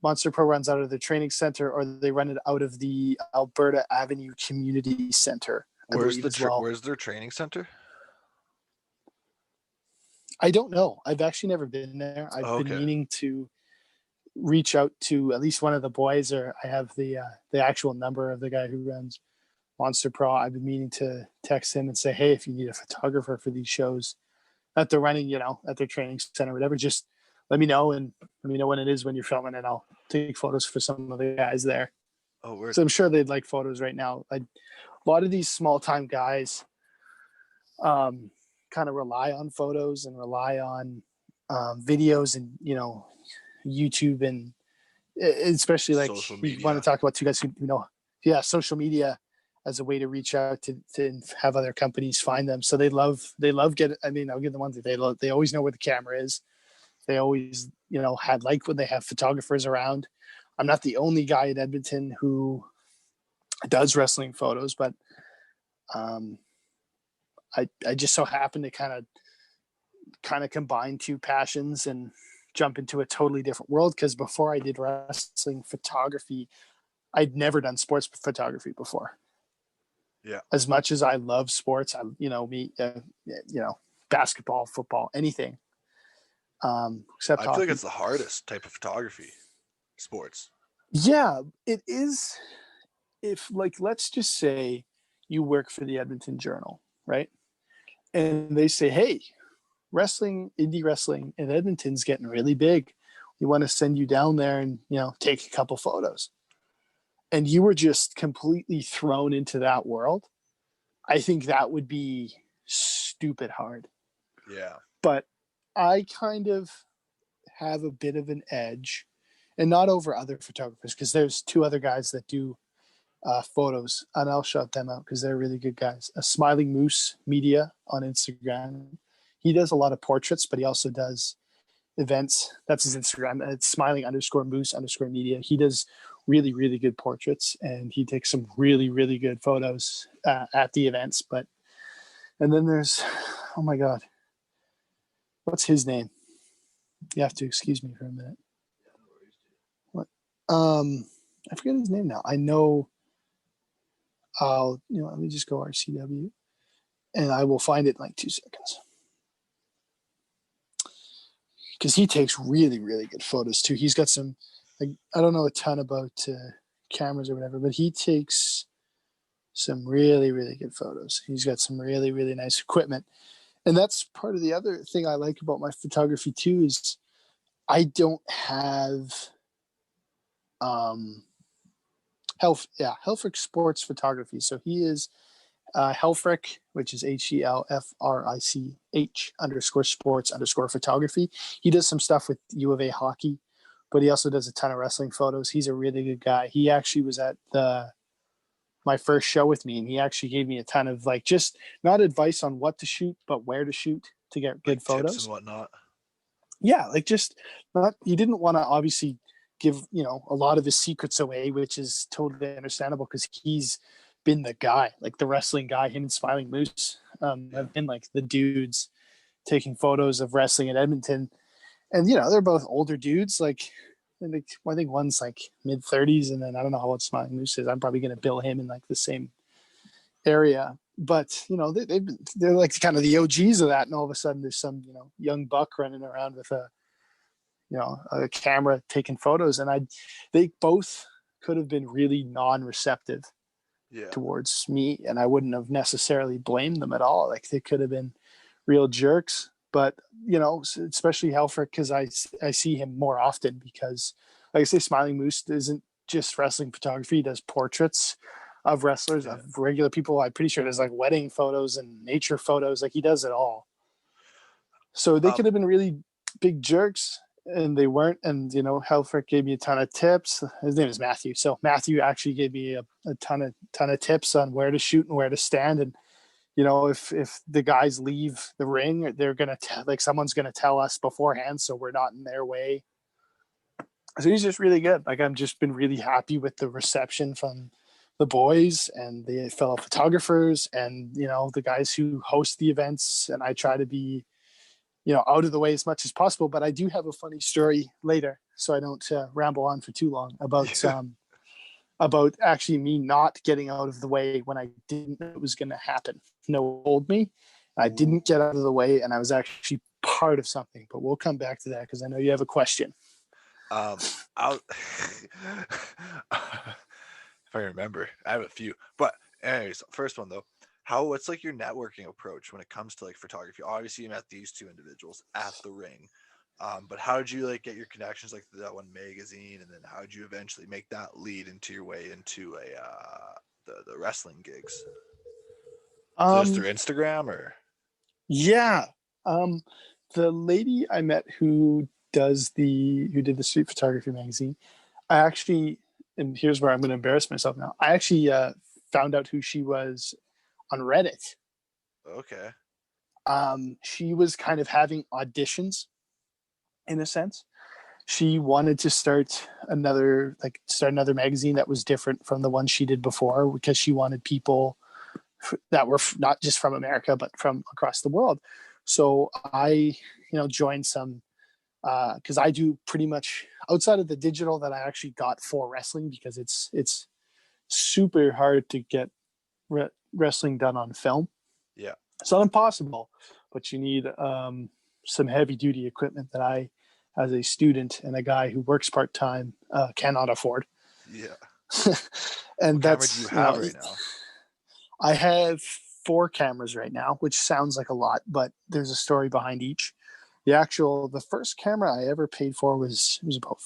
Monster Pro runs out of the training center, or they run it out of the Alberta Avenue Community Center. Where's their training center? I don't know. I've actually never been there. I've been meaning to reach out to at least one of the boys, or I have the actual number of the guy who runs Monster Pro. I've been meaning to text him and say, hey, if you need a photographer for these shows that they're running, at their training center, or whatever, just let me know, and let me know when it is when you're filming, and I'll take photos for some of the guys there. Oh, weird. So I'm sure they'd like photos right now. A lot of these small time guys kind of rely on photos and rely on videos and, YouTube, and especially like Social you media. want to talk about two guys who, social media as a way to reach out to have other companies find them. So they love I'll give them one thing. They always know where the camera is. They always, had when they have photographers around. I'm not the only guy in Edmonton who does wrestling photos, but I just so happen to kind of combine two passions and jump into a totally different world. Because before I did wrestling photography, I'd never done sports photography before. Yeah. As much as I love sports, basketball, football, anything. Except I hockey. feel like it's the hardest type of photography, sports. Yeah, it is. If let's just say you work for the Edmonton Journal, right? And they say, hey, indie wrestling in Edmonton's getting really big. We want to send you down there and, take a couple photos. And you were just completely thrown into that world. I think that would be stupid hard. Yeah. But I kind of have a bit of an edge, and not over other photographers, because there's two other guys that do photos, and I'll shout them out because they're really good guys. A Smiling Moose Media on Instagram. He does a lot of portraits, but he also does events. That's his Instagram. It's smiling_moose_media. He does really, really good portraits, and he takes some really, really good photos at the events. And then there's, oh my God, what's his name? You have to excuse me for a minute. What? I forget his name now. I know. Let me just go RCW, and I will find it in like 2 seconds. Because he takes really, really good photos too. He's got some, I don't know a ton about cameras or whatever, but he takes some really, really good photos. He's got some really, really nice equipment. And that's part of the other thing I like about my photography too, is I don't have Helfrich Sports Photography. So he is Helfrich, which is HELFRICH_sports_photography. He does some stuff with U of A hockey, but he also does a ton of wrestling photos. He's a really good guy. He actually was at my first show with me, and he actually gave me a ton of just not advice on what to shoot, but where to shoot to get good photos Tips and whatnot. Yeah, he didn't want to obviously give a lot of his secrets away, which is totally understandable because he's been the guy, the wrestling guy. Him and Smiling Moose have been the dudes taking photos of wrestling in Edmonton, and they're both older dudes. I think one's mid-30s, and then I don't know how old Smiling Moose is. I'm probably going to bill him in the same area, but they're kind of the OGs of that, and all of a sudden there's some young buck running around with a camera taking photos, and they both could have been really non-receptive towards me, and I wouldn't have necessarily blamed them at all. They could have been real jerks, but especially Helfrich, because I see him more often, because like I say, Smiling Moose isn't just wrestling photography. He does portraits of wrestlers, of regular people. I'm pretty sure there's wedding photos and nature photos. He does it all. So they could have been really big jerks, and they weren't. And Helfrich gave me a ton of tips. His name is Matthew. So Matthew actually gave me a ton of tips on where to shoot and where to stand. And if the guys leave the ring, they're gonna someone's gonna tell us beforehand, so we're not in their way. So he's just really good. I've just been really happy with the reception from the boys and the fellow photographers and the guys who host the events. And I try to be out of the way as much as possible. But I do have a funny story later, so I don't ramble on for too long about actually me not getting out of the way when I didn't know it was going to happen. No told me. I didn't get out of the way, and I was actually part of something. But we'll come back to that because I know you have a question. If I remember, I have a few. But Anyways, first one though, what's like your networking approach when it comes to like photography? Obviously, you met these two individuals at the ring, but how did you like get your connections like that one magazine, and then how did you eventually make that lead into your way into a the wrestling gigs? Is it just Um, through Instagram or? yeah. Um, the lady I met who did the street photography magazine, I actually, and here's where I'm going to embarrass myself now. I actually found out who she was on Reddit. Okay. She was kind of having auditions in a sense. She wanted to start another magazine that was different from the one she did before because she wanted people that were not just from America but from across the world. So I, joined some because I do pretty much outside of the digital that I actually got for wrestling because it's super hard to get wrestling done on film. Yeah. It's not impossible, but you need some heavy duty equipment that I, as a student and a guy who works part time, cannot afford. Yeah. And What camera do you that's, have right now? I have 4 cameras right now, which sounds like a lot, but there's a story behind each. The first camera I ever paid for was about,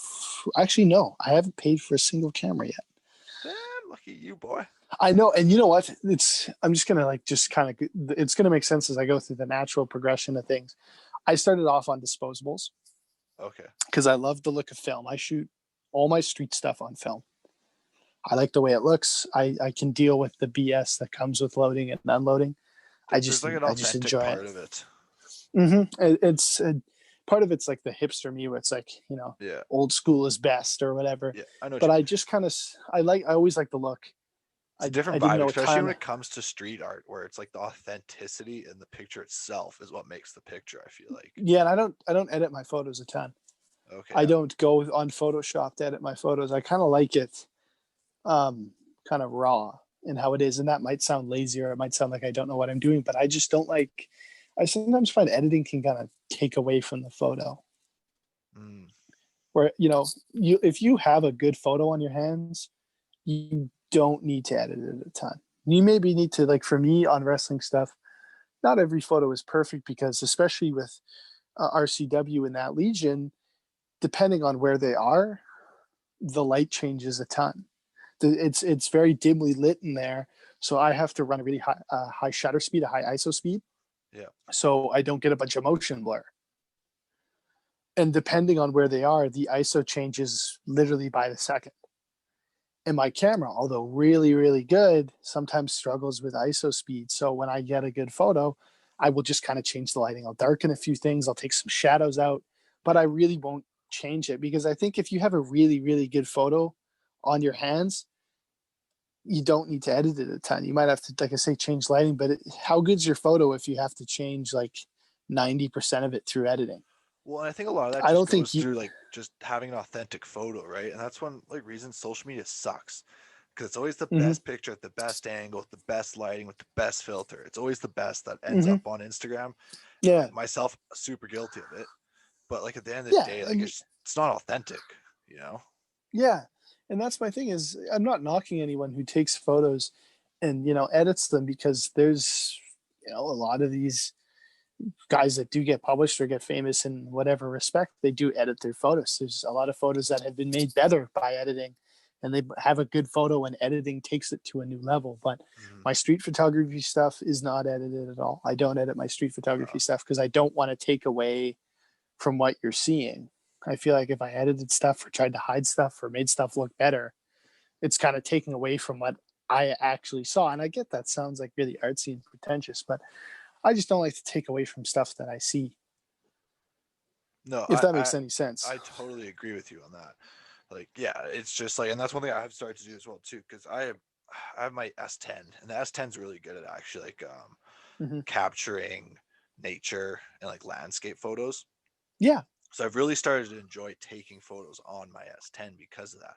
actually, no, I haven't paid for a single camera yet. Damn, lucky you, boy. I know, and you know what? I'm just gonna it's gonna make sense as I go through the natural progression of things. I started off on disposables Okay. because I love the look of film. I shoot all my street stuff on film. I like the way it looks. I can deal with the BS that comes with loading and unloading. There's like an I just authentic enjoy part it. of it. It's part of it's like the hipster me, where it's like Yeah. old school is best or whatever. Yeah. I know what But you I mean. just kind of I always like the look. It's a I different didn't vibe, know a especially when time. it comes to street art, where it's like the authenticity in the picture itself is what makes the picture, I feel like. Yeah, and I don't edit my photos a ton. Okay, I yeah. don't go on Photoshop to edit my photos. I kind of like it, kind of raw in how it is, and that might sound lazy or it might sound like I don't know what I'm doing, but I just don't like. I sometimes find editing can kind of take away from the photo. Mm, Where you if you have a good photo on your hands, you don't need to edit it a ton. You maybe need to, like for me on wrestling stuff. Not every photo is perfect because, especially with RCW and that Legion, depending on where they are, the light changes a ton. It's very dimly lit in there, so I have to run a really high shutter speed, a high ISO speed, yeah. so I don't get a bunch of motion blur. And depending on where they are, the ISO changes literally by the second. And my camera, although really, really good, sometimes struggles with ISO speed. So when I get a good photo, I will just kind of change the lighting. I'll darken a few things. I'll take some shadows out, but I really won't change it because I think if you have a really, really good photo on your hands, you don't need to edit it a ton. You might have to, like I say, change lighting, but how good's your photo if you have to change like 90% of it through editing? Well, and I think a lot of that I just don't goes think you, through like just having an authentic photo, right? And that's one like reason social media sucks, because it's always the mm-hmm, best picture at the best angle, with the best lighting, with the best filter. It's always the best that ends mm-hmm, up on Instagram. And yeah, like myself, super guilty of it. But like at the end of the yeah. day, like And it's not authentic, you know? yeah, and that's my thing is I'm not knocking anyone who takes photos and edits them because there's a lot of these guys that do get published or get famous in whatever respect, they do edit their photos. There's a lot of photos that have been made better by editing, and they have a good photo and editing takes it to a new level. But Mm-hmm. my street photography stuff is not edited at all. I don't edit my street photography No. stuff because I don't want to take away from what you're seeing. I feel like if I edited stuff or tried to hide stuff or made stuff look better, it's kind of taking away from what I actually saw. And I get that sounds like really artsy and pretentious, but I just don't like to take away from stuff that I see, No, if that makes any sense. I totally agree with you on that. Like, yeah, it's just like, and that's one thing I've started to do as well too, because I have my S10, and the S10 is really good at actually like Mm-hmm. capturing nature and like landscape photos. Yeah. So I've really started to enjoy taking photos on my S10 because of that.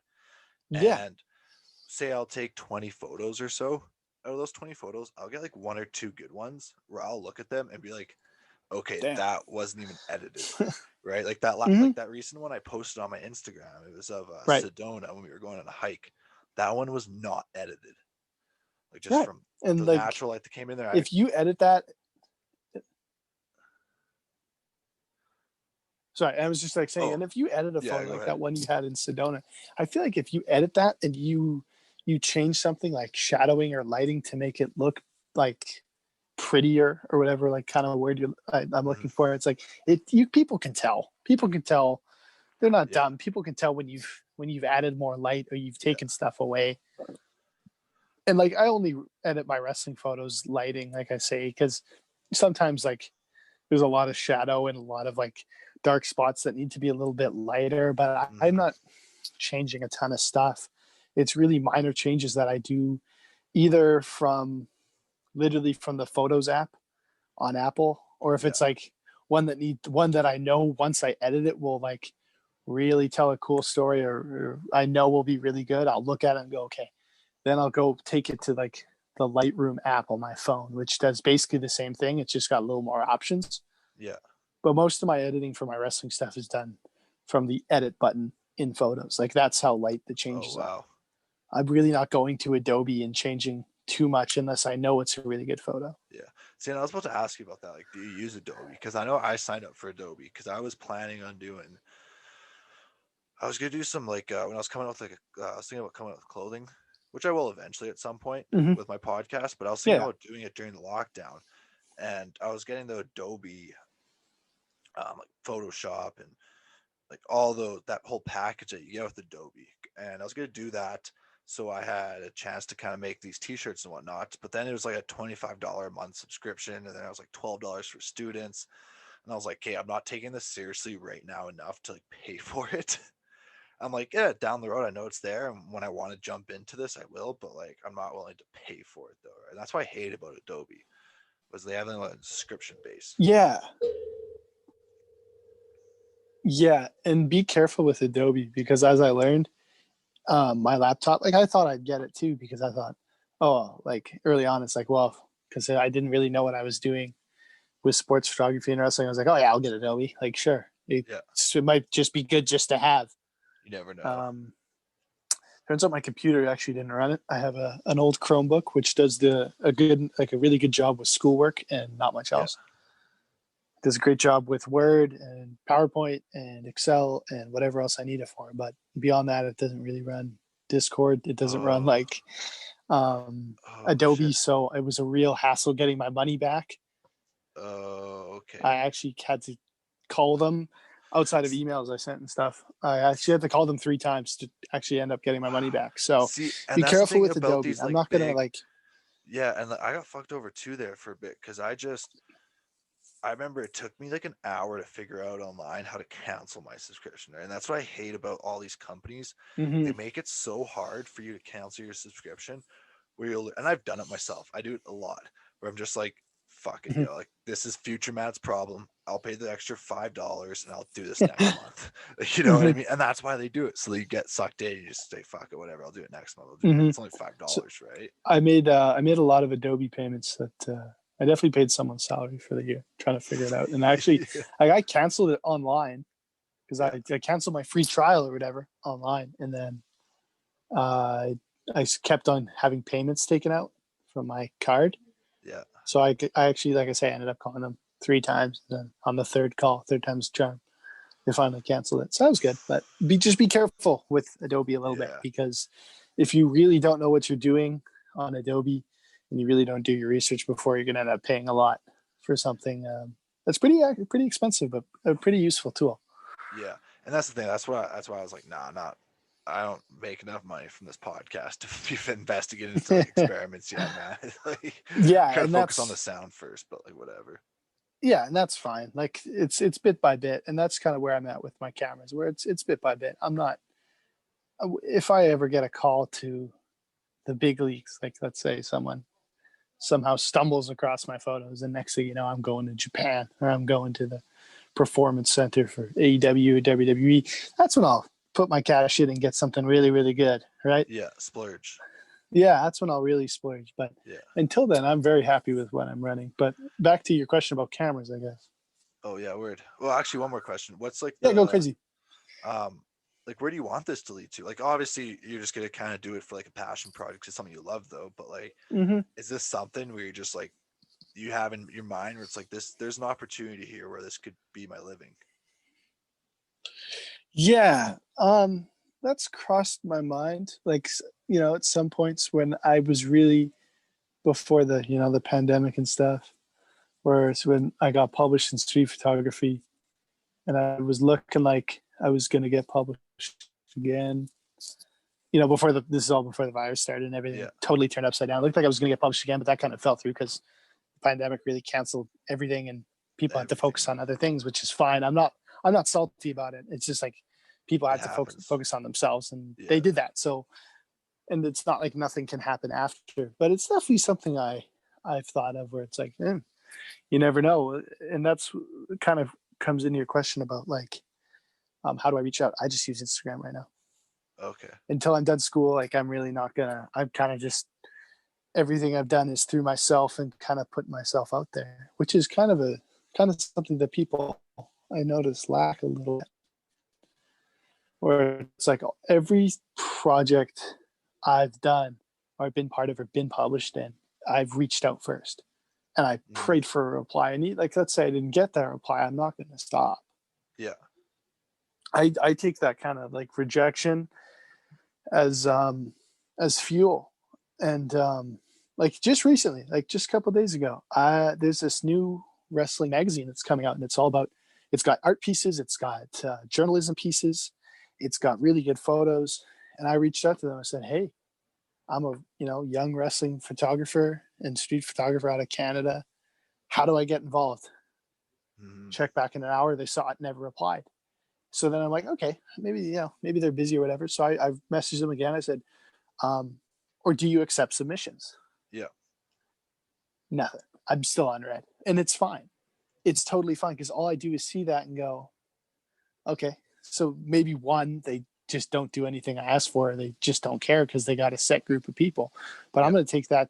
Yeah. And say I'll take 20 photos or so. Out of those 20 photos, I'll get like one or two good ones where I'll look at them and be like, okay, Damn. that wasn't even edited, right? Like Mm-hmm. like that recent one I posted on my Instagram. It was of Right. Sedona when we were going on a hike. That one was not edited. like just from and the like natural light that came in there. if you edit that, sorry, I was just like saying, and if you edit a photo like that one you had in Sedona, I feel like if you edit that and you change something like shadowing or lighting to make it look like prettier or whatever, like kind of a word I'm looking for, it's like people can tell. They're not dumb. People can tell when you've added more light or you've taken stuff away. And like, I only edit my wrestling photos lighting, like I say, because sometimes like there's a lot of shadow and a lot of like dark spots that need to be a little bit lighter, but I'm not changing a ton of stuff. It's really minor changes that I do either literally from the Photos app on Apple, or if it's like one that I know once I edit it will like really tell a cool story or I know will be really good. I'll look at it and go, okay, then I'll go take it to like the Lightroom app on my phone, which does basically the same thing. It's just got a little more options. Yeah. But most of my editing for my wrestling stuff is done from the edit button in Photos. Like that's how light the changes are. I'm really not going to Adobe and changing too much unless I know it's a really good photo. Yeah. See, and I was about to ask you about that. Like, do you use Adobe? Because I know I signed up for Adobe because I was planning on I was gonna do some like when I was coming out with I was thinking about coming out with clothing, which I will eventually at some point with my podcast. But I was thinking about doing it during the lockdown, and I was getting the Adobe, like Photoshop and like all that whole package that you get with Adobe, and I was gonna do that. So I had a chance to kind of make these t-shirts and whatnot, but then it was like a $25 a month subscription. And then I was like $12 for students. And I was like, okay, I'm not taking this seriously right now enough to like pay for it. I'm like, yeah, down the road, I know it's there. And when I want to jump into this, I will, but like, I'm not willing to pay for it though. And that's what I hate about Adobe was they have a subscription base. Yeah. Yeah. And be careful with Adobe because as I learned, my laptop, like I thought I'd get it too because I thought, oh, like early on, it's like, well, because I didn't really know what I was doing with sports photography and wrestling. I was like, oh yeah, I'll get Adobe. Like, sure. It might just be good just to have. You never know. Turns out my computer actually didn't run it. I have an old Chromebook, which does a really good job with schoolwork and not much else. Does a great job with Word and PowerPoint and Excel and whatever else I need it for. But beyond that, it doesn't really run Discord. It doesn't run like Adobe. Shit. So it was a real hassle getting my money back. Oh, okay. I actually had to call them outside of emails I sent and stuff. I actually had to call them 3 times to actually end up getting my money back. So be careful with Adobe. I'm not going to like. Yeah, and I got fucked over too there for a bit because I remember it took me like an hour to figure out online how to cancel my subscription. And that's what I hate about all these companies. Mm-hmm. They make it so hard for you to cancel your subscription and I've done it myself. I do it a lot where I'm just like, fuck it, like this is future Matt's problem. I'll pay the extra $5 and I'll do this next month. You know what I mean? And that's why they do it. So you get sucked in. You just say, fuck it, whatever. I'll do it next month. It's only $5, right? I made a lot of Adobe payments that I definitely paid someone's salary for the year trying to figure it out. And actually, I canceled it online because I canceled my free trial or whatever online. And then I kept on having payments taken out from my card. Yeah. So I actually, like I say, I ended up calling them 3 times. And then on the third time's the charm, they finally canceled it. So that was good. But just be careful with Adobe a little bit because if you really don't know what you're doing on Adobe, and you really don't do your research before, you're going to end up paying a lot for something that's pretty expensive, but a pretty useful tool. Yeah, and that's the thing. That's why I was like, I don't make enough money from this podcast to be investigating into like experiments yet, man. Like, try to focus on the sound first, but like whatever. Yeah, and that's fine. Like it's bit by bit, and that's kind of where I'm at with my cameras, where it's bit by bit. I'm not. If I ever get a call to the big leagues, like let's say someone somehow stumbles across my photos and next thing you know I'm going to Japan or I'm going to the performance center for AEW or WWE, that's when I'll put my cash in and get something really, really good, right? Yeah, splurge. Yeah, that's when I'll really splurge. But until then, I'm very happy with what I'm running. But back to your question about cameras, I guess. Oh yeah, word. Well, actually, one more question. What's like go crazy. like, where do you want this to lead to? Like, obviously you're just going to kind of do it for like a passion project. It's something you love though. But like, is this something where you're just like, you have in your mind where it's like this, there's an opportunity here where this could be my living? Yeah. That's crossed my mind. Like, at some points when I was really before the, the pandemic and stuff, where it's when I got published in street photography and I was looking like I was going to get published again, before this is all before the virus started and everything totally turned upside down. It looked like I was going to get published again, but that kind of fell through because the pandemic really canceled everything and people had to focus on other things, which is fine. I'm not salty about it. It's just like people had to focus on themselves and they did that. So, and it's not like nothing can happen after, but it's definitely something I've thought of where it's like, you never know. And that's kind of comes into your question about like, how do I reach out? I just use Instagram right now. Okay. Until I'm done school, like I'm really not gonna, I'm kind of just, everything I've done is through myself and kind of put myself out there, which is kind of something that people I notice lack a little bit. Where it's like every project I've done or I've been part of or been published in, I've reached out first and I prayed for a reply. And like, let's say I didn't get that reply, I'm not going to stop. Yeah. I take that kind of like rejection as fuel. And like just recently, like just a couple of days ago, there's this new wrestling magazine that's coming out and it's got art pieces, it's got journalism pieces, it's got really good photos. And I reached out to them. I said, hey, I'm a young wrestling photographer and street photographer out of Canada. How do I get involved? Check back in an hour. They saw it, never replied. So then I'm like, okay, maybe they're busy or whatever. So I messaged them again. I said, or do you accept submissions? Yeah. Nothing. I'm still unread. And it's fine. It's totally fine because all I do is see that and go, okay. So maybe one, they just don't do anything I ask for. Or they just don't care because they got a set group of people. But I'm going to take that,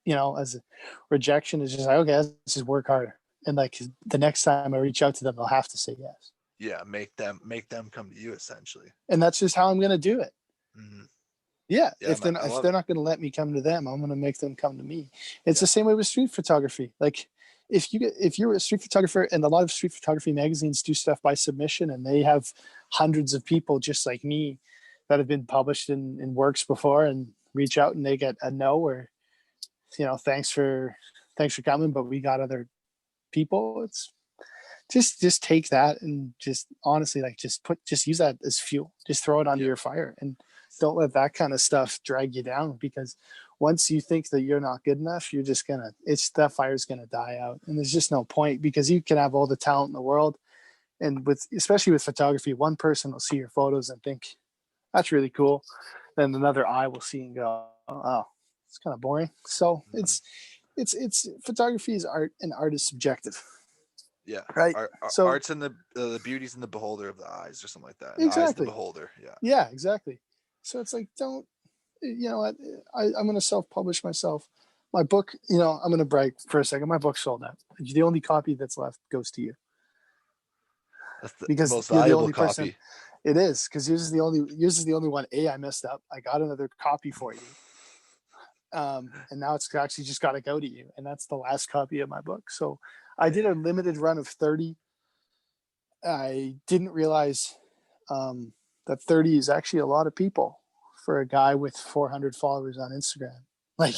as a rejection is just like, okay, let's just work harder. And like the next time I reach out to them, they'll have to say yes. Yeah. Make them come to you essentially. And that's just how I'm going to do it. Mm-hmm. Yeah. If they're not going to let me come to them, I'm going to make them come to me. It's the same way with street photography. Like if you're a street photographer, and a lot of street photography magazines do stuff by submission, and they have hundreds of people just like me that have been published in works before and reach out and they get a no or, thanks for coming, but we got other people. It's just take that and just honestly, like just use that as fuel, just throw it onto your fire and don't let that kind of stuff drag you down, because once you think that you're not good enough, you're just that fire's gonna die out, and there's just no point, because you can have all the talent in the world, and especially with photography, one person will see your photos and think that's really cool, then another eye will see and go, oh, it's kind of boring. So it's photography is art, and art is subjective. Yeah. Right. So art's in the beauty's in the beholder of the eyes, or something like that. Exactly. The eyes the beholder. Yeah. Yeah, exactly. So it's like, don't, I'm going to self-publish myself. My book, I'm going to brag for a second. My book's sold out. The only copy that's left goes to you. That's the because most you're valuable the only copy. Person, it is, because yours is the only one. I messed up. I got another copy for you. And now it's actually just got to go to you. And that's the last copy of my book. So I did a limited run of 30. I didn't realize that 30 is actually a lot of people for a guy with 400 followers on Instagram. Like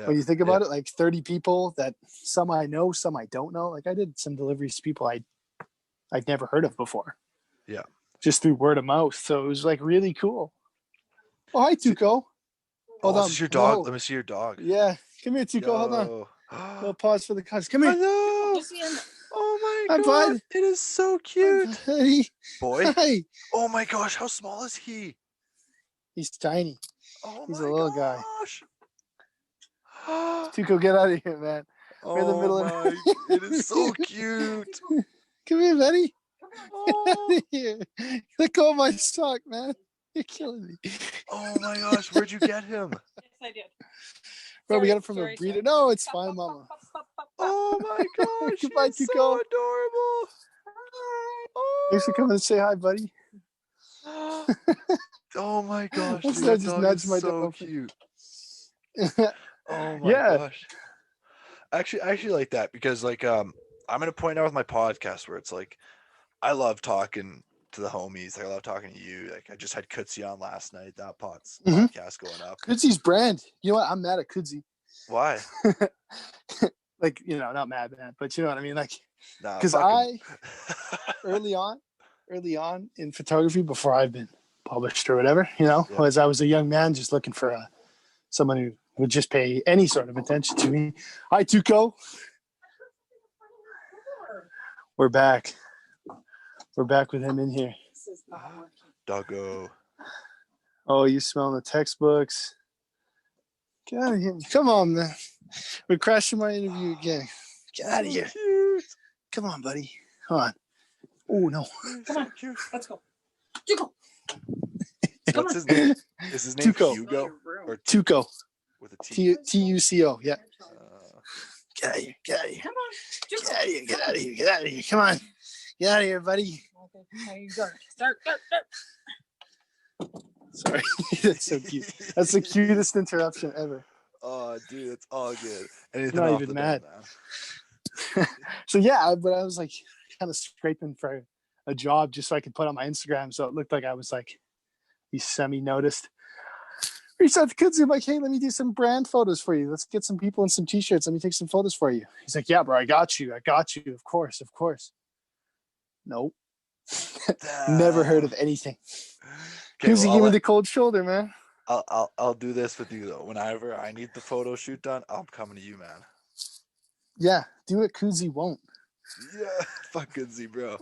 when you think about it, like 30 people that some I know, some I don't know. Like I did some deliveries to people I'd never heard of before. Yeah. Just through word of mouth. So it was like really cool. Oh, hi, Tuco. Hold on. Is this your dog? Let me see your dog. Yeah. Come here, Tuco. Hold on. We'll pause for the cause. Come here. Hello. Oh my god. Bud. It is so cute. Hey. Boy. Hi. Oh my gosh. How small is he? He's tiny. He's a little guy. Oh, Tuco, get out of here, man. We're in the middle of it is so cute. Come here, buddy. Oh. Get out of here. Let go of my sock, man. You're killing me. Oh my gosh, where'd you get him? Yes, I did. Bro, we got it from a breeder. No, it's fine, Mama. Oh my gosh, Goodbye, he's so adorable. Thanks for coming to say hi, buddy. Oh my gosh, dude, So I that just dog nudged is my so dog. cute. Oh my Yeah. gosh. I actually like that because like I'm gonna point out with my podcast where it's like I love talking to the homies. Like, I love talking to you. Like I just had Kutsi on last night. That podcast going up. Kudzi's brand. You know what? I'm mad at Kudzi. Why? Like, you know, not mad, but you know what I mean? Like, Nah, because fuck early on in photography, before I've been published or whatever, you know, as I was a young man just looking for someone who would just pay any sort of attention to me. Hi, Tuco. We're back. We're back with him in here. Doggo. Oh, you smelling the textbooks? Get out of here. Come on, man. We're crashing my interview again. Get out of here. Cute. Come on, buddy. Come on. Oh, no. Come on. Cute. Let's go. Tuco. What's his name? Is his name Tuco. Hugo? Or Tuco. with a T? Tuco. Yeah. Get out of here. Get out of here. Come on. Get out of here. Get out of here. Get out of here. Come on. Get out of here, buddy. Okay. Start. Sorry. That's so cute. That's the cutest interruption ever. Oh, dude, it's all good. Anything Not off even the mad. dome, man. So yeah, but I was like kind of scraping for a job just so I could put on my Instagram, so it looked like I was like he semi-noticed. Reached out to Kudzi, I'm like, hey, let me do some brand photos for you. Let's get some people in some t-shirts. Let me take some photos for you. He's like, yeah, bro, I got you. Of course. Nope. Never heard of anything. Okay, Kudzi gave me the cold shoulder, man. I'll do this with you though. Whenever I need the photo shoot done, I'm coming to you, man. Yeah, do it. Kudzi won't. Yeah, fuck Kudzi, bro.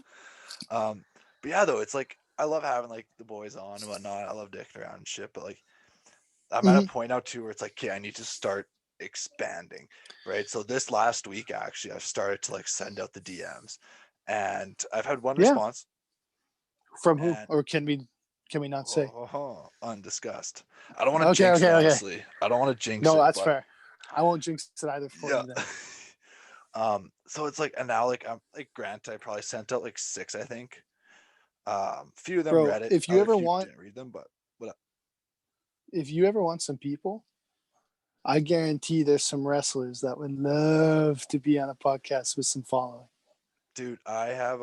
But yeah, though, it's like I love having like the boys on and whatnot. I love dicking around and shit, but like I'm at a point now too where it's like, okay, I need to start expanding, right? So this last week, actually, I've started to like send out the DMs, and I've had one response. From who? Or can we not say? Undiscussed. I don't want to jinx it, honestly. I don't want to jinx it. No, that's fair. I won't jinx it either for you then. So it's like, and now like I'm like Grant, I probably sent out like 6, I think. Few of them read it. If you ever want, didn't read them, but what? If you ever want some people, I guarantee there's some wrestlers that would love to be on a podcast with some following. Dude, I have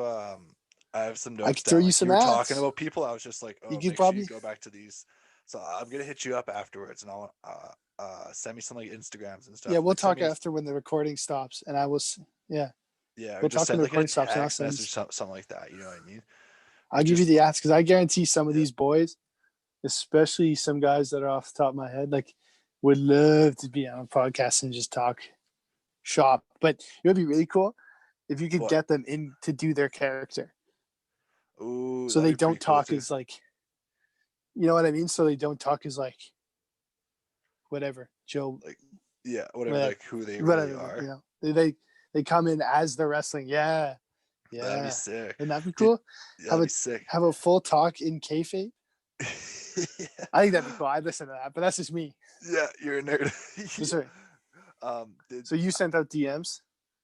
some notes. I could throw you some ads. Talking about people, I was just like, oh, you make can probably sure you go back to these. So I'm gonna hit you up afterwards, and I'll send me some like Instagrams and stuff. Yeah, we'll like, talk after when the recording stops, and I will. Yeah, we'll talk when the recording stops, and I'll send something like that. You know what I mean? I'll give you the ads because I guarantee some of these boys, especially some guys that are off the top of my head, like would love to be on a podcast and just talk shop. But it would be really cool if you could get them in to do their character. Ooh, so they don't talk as like, you know what I mean? So they don't talk as like, whatever, Joe. Like, yeah, whatever. Like who they really are. You know, they come in as they're wrestling. Yeah. That'd be sick. Wouldn't that be cool? That'd be sick. Have a full talk in kayfabe. I think that'd be cool. I'd listen to that, but that's just me. Yeah, you're a nerd. Sorry. So you sent out DMs?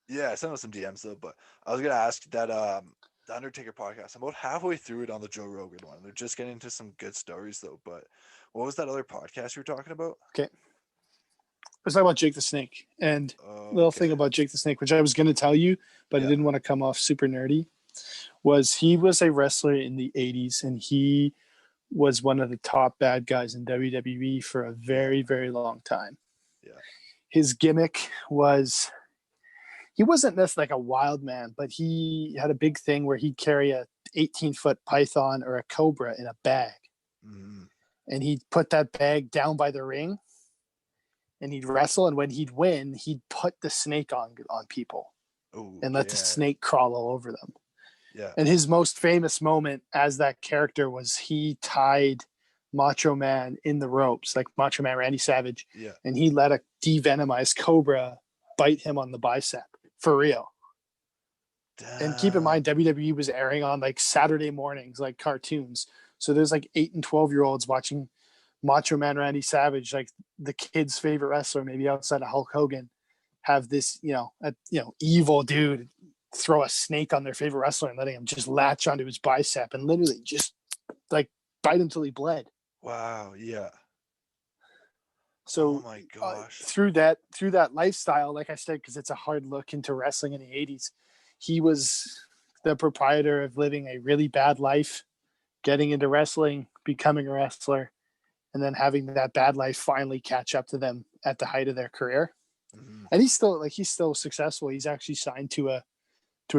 Yeah, I sent out some DMs though, but I was gonna ask that the Undertaker podcast. I'm about halfway through it on the Joe Rogan one. They're just getting into some good stories though. But what was that other podcast you were talking about? Okay. Let's talk about Jake the Snake. And little thing about Jake the Snake, which I was going to tell you, but I didn't want to come off super nerdy, was he was a wrestler in the 80s, and he was one of the top bad guys in WWE for a very, very long time. Yeah. His gimmick was, he wasn't this like a wild man, but he had a big thing where he'd carry a 18-foot python or a cobra in a bag. Mm-hmm. And he'd put that bag down by the ring, and he'd wrestle, and when he'd win, he'd put the snake on people. Ooh, and let the snake crawl all over them. Yeah. And his most famous moment as that character was he tied Macho Man in the ropes, like Macho Man Randy Savage. Yeah. And he let a devenomized cobra bite him on the bicep for real. Damn. And keep in mind, WWE was airing on like Saturday mornings, like cartoons. So there's like 8 and 12-year-olds watching Macho Man Randy Savage, like the kid's favorite wrestler, maybe outside of Hulk Hogan, have this, evil dude throw a snake on their favorite wrestler and letting him just latch onto his bicep and literally just like fight until he bled. Wow. Yeah. So oh my gosh. through that lifestyle, like I said, because it's a hard look into wrestling in the 80s, he was the proprietor of living a really bad life, getting into wrestling, becoming a wrestler, and then having that bad life finally catch up to them at the height of their career. And he's still successful. He's actually signed to a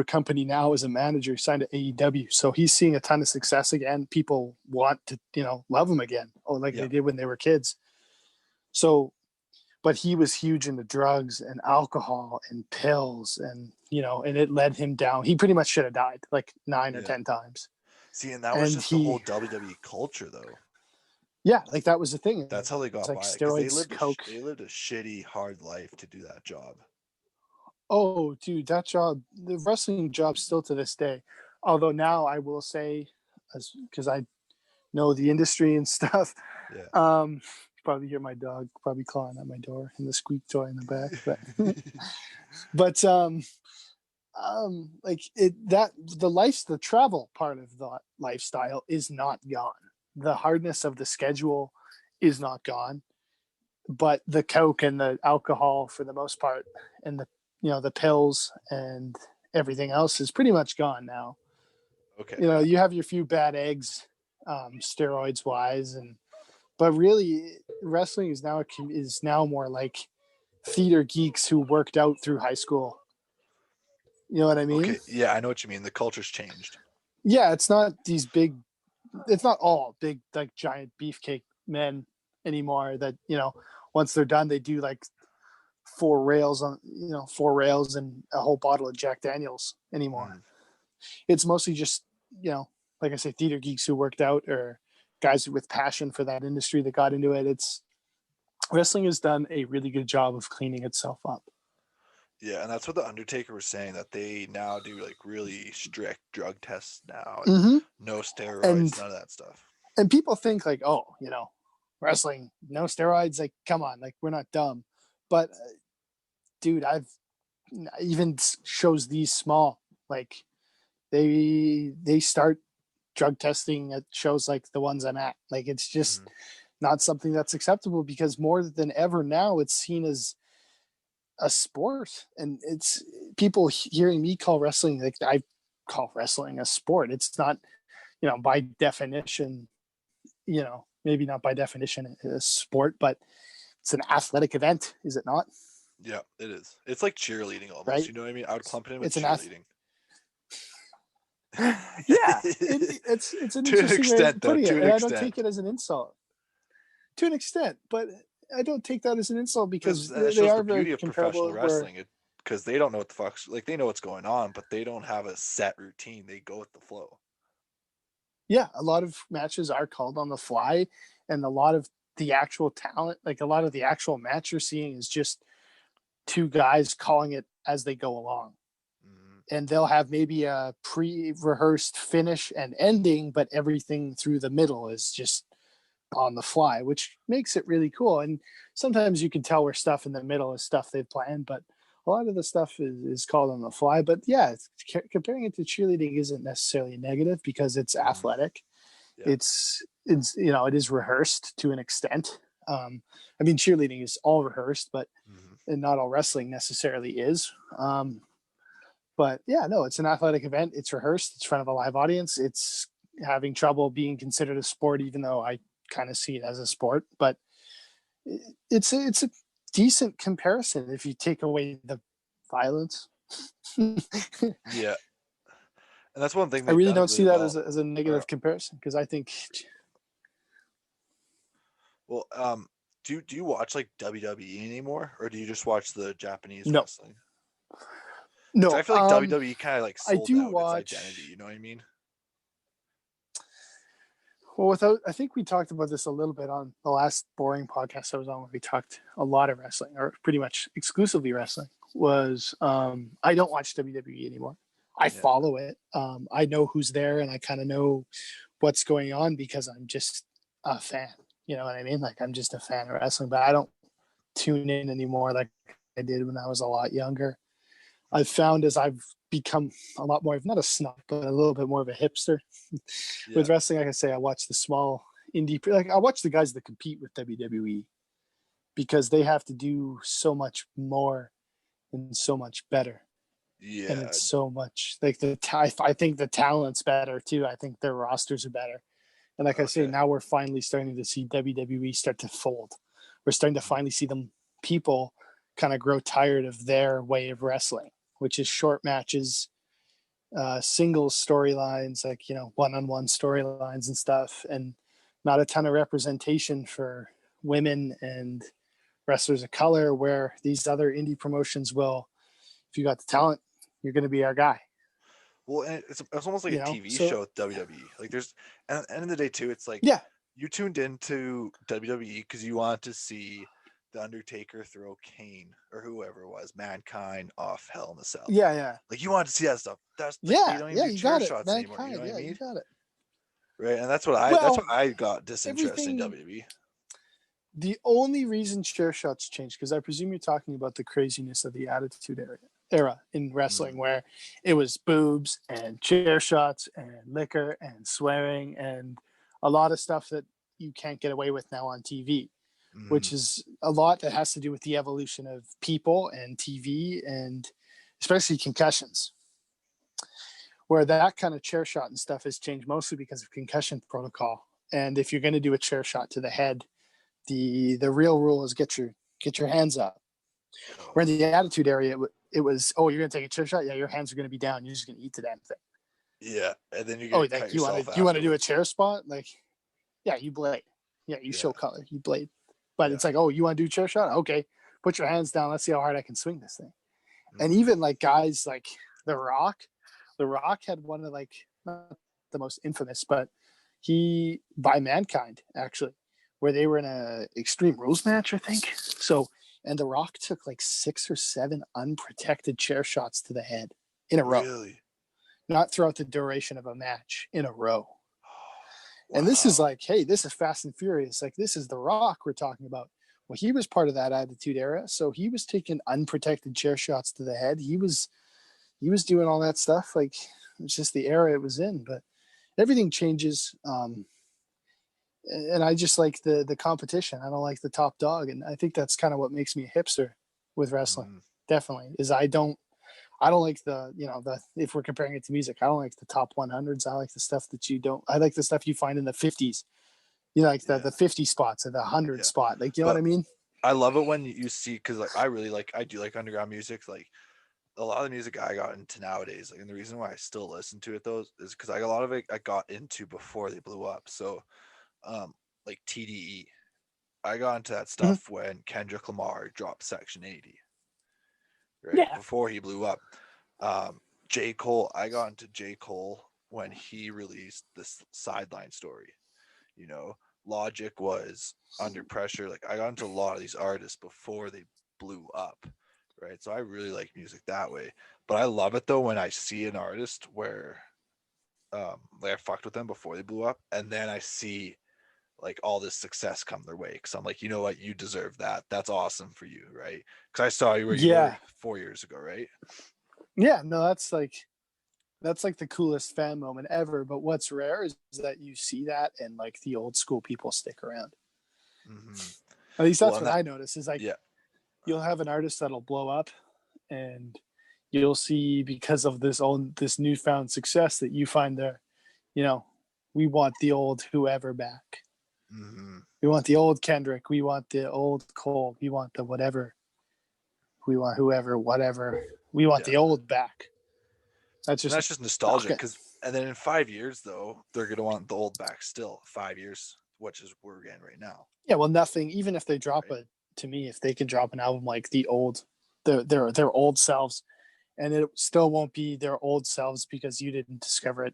company now as a manager, signed to AEW. So he's seeing a ton of success again. People want to, love him again. They did when they were kids. So, but he was huge into drugs and alcohol and pills and, and it led him down. He pretty much should have died like 9 or 10 times. See, and that was just the whole WWE culture though. Yeah. Like that was the thing. That's how they got by. Steroids, coke. They lived a shitty, hard life to do that job. Oh, dude, that job, the wrestling job still to this day. Although now I will say, because I know the industry and stuff, probably hear my dog probably clawing at my door and the squeak toy in the back. But the travel part of the lifestyle is not gone. The hardness of the schedule is not gone, but the coke and the alcohol for the most part, and the pills and everything else is pretty much gone now. Okay. You have your few bad eggs, steroids wise, but really wrestling is now more like theater geeks who worked out through high school. You know what I mean? Okay. Yeah, I know what you mean. The culture's changed. Yeah, it's not all big, like giant beefcake men anymore that, once they're done, they do like 4 rails and a whole bottle of Jack Daniels anymore. It's mostly just, like I say, theater geeks who worked out or guys with passion for that industry that got into it. Wrestling has done a really good job of cleaning itself up. Yeah, and that's what the Undertaker was saying, that they now do like really strict drug tests now. No steroids, none of that stuff. And people think like, oh, wrestling, no steroids. Like, come on, like we're not dumb. But dude, I've even shows these small, like they start drug testing at shows like the ones I'm at. Like it's just not something that's acceptable because more than ever now it's seen as a sport, and it's people hearing me call wrestling, like I call wrestling a sport. It's not, by definition, maybe not by definition a sport, but it's an athletic event, is it not? Yeah, it is. It's like cheerleading almost. Right? You know what I mean? I would clump it in with cheerleading. Yeah, it's an interesting way of putting it, and I don't take it as an insult. To an extent, but I don't take that as an insult because they are very comparable. Professional wrestling, because they don't know what the fuck, like they know what's going on, but they don't have a set routine. They go with the flow. Yeah, a lot of matches are called on the fly, and a lot of the actual talent, like a lot of the actual match you're seeing, is just 2 guys calling it as they go along. And they'll have maybe a pre-rehearsed finish and ending, but everything through the middle is just on the fly, which makes it really cool. And sometimes you can tell where stuff in the middle is stuff they've planned, but a lot of the stuff is called on the fly. But yeah, comparing it to cheerleading isn't necessarily negative because it's athletic. Yeah. It's it is rehearsed to an extent. Cheerleading is all rehearsed, but and not all wrestling necessarily is. But yeah, no, it's an athletic event. It's rehearsed. It's in front of a live audience. It's having trouble being considered a sport, even though I kind of see it as a sport. But it's a decent comparison if you take away the violence. Yeah, and that's one thing I really don't see that as a negative comparison, because I think. Well, do you watch like WWE anymore, or do you just watch the Japanese wrestling? No, I feel like WWE kind of like sold out watch its identity. You know what I mean? Well, I think we talked about this a little bit on the last boring podcast I was on, where we talked a lot of wrestling, or pretty much exclusively wrestling. I don't watch WWE anymore. I follow it. I know who's there, and I kind of know what's going on because I'm just a fan. You know what I mean? Like I'm just a fan of wrestling, but I don't tune in anymore like I did when I was a lot younger. I've found as I've become a lot more, not a snob, but a little bit more of a hipster with wrestling. Like I say, I watch the small indie, like I watch the guys that compete with WWE because they have to do so much more and so much better. Yeah. And it's so much like I think the talent's better too. I think their rosters are better. And like I say, now we're finally starting to see WWE start to fold. We're starting to finally see them people kind of grow tired of their way of wrestling, which is short matches, singles storylines, like, one-on-one storylines and stuff, and not a ton of representation for women and wrestlers of color, where these other indie promotions will, if you got the talent, you're going to be our guy. Well, and it's almost like a TV show with WWE. Like there's, and at the end of the day too, it's like, you tuned into WWE because you want to see The Undertaker throw Kane or whoever it was, Mankind, off Hell in a Cell. Yeah. Like you want to see that stuff. That's like, you don't even do chair shots anymore. Mankind, You know what I mean? You got it. Right, and that's what I got disinterested in WWE. The only reason chair shots changed, because I presume you're talking about the craziness of the Attitude Era in wrestling, where it was boobs and chair shots and liquor and swearing and a lot of stuff that you can't get away with now on TV, which is a lot that has to do with the evolution of people and TV and especially concussions, where that kind of chair shot and stuff has changed mostly because of concussion protocol. And if you're going to do a chair shot to the head, the real rule is get your hands up. Where in the Attitude Era, it was, you're going to take a chair shot? Yeah, your hands are going to be down. You're just going to eat the damn thing. Yeah, and then you're going to cut yourself out. You want to do a chair spot? Like, yeah, you blade. Yeah, you show color. You blade. But it's like, you want to do a chair shot? Okay, put your hands down. Let's see how hard I can swing this thing. And even like guys like The Rock had one of like, not the most infamous, but by Mankind, actually, where they were in a Extreme Rules match, I think. So, and The Rock took like 6 or 7 unprotected chair shots to the head in a row. Really? Not throughout the duration of a match, in a row. Wow. And this is like, hey, this is Fast and Furious. Like, this is The Rock we're talking about. Well, he was part of that Attitude Era, so he was taking unprotected chair shots to the head. He was doing all that stuff. Like, it's just the era it was in. But everything changes. And I just like the competition. I don't like the top dog. And I think that's kind of what makes me a hipster with wrestling. Definitely. Is I don't like if we're comparing it to music, I don't like the top 100s. I like the stuff that I like the stuff you find in the 50s, the 50 spots or the 100 spot. Like, what I mean? I love it when you see, because like I do like underground music. Like a lot of the music I got into nowadays, like, and the reason why I still listen to it though is because a lot of it I got into before they blew up. So like TDE, I got into that stuff when Kendrick Lamar dropped Section 80, right? Before he blew up. J. Cole, I got into J. Cole when he released this Sideline Story. Logic was Under Pressure. Like, I got into a lot of these artists before they blew up, right? So I really like music that way. But I love it though when I see an artist where like I fucked with them before they blew up, and then I see like all this success come their way, because I'm like, you know what, you deserve that. That's awesome for you, right? Because I saw you where you were 4 years ago, right? Yeah, no, that's like the coolest fan moment ever. But what's rare is that you see that and like the old school people stick around. At least that's what I notice is like, you'll have an artist that'll blow up, and you'll see, because of this newfound success, that you find we want the old whoever back. We want the old Kendrick. We want the old Cole. We want the whatever. We want whoever, whatever. We want the old back. That's just nostalgic. And then in 5 years, though, they're going to want the old back still. 5 years, which is where we're getting right now. Yeah, well, nothing. Even if they drop if they can drop an album like the old, their old selves, and it still won't be their old selves because you didn't discover it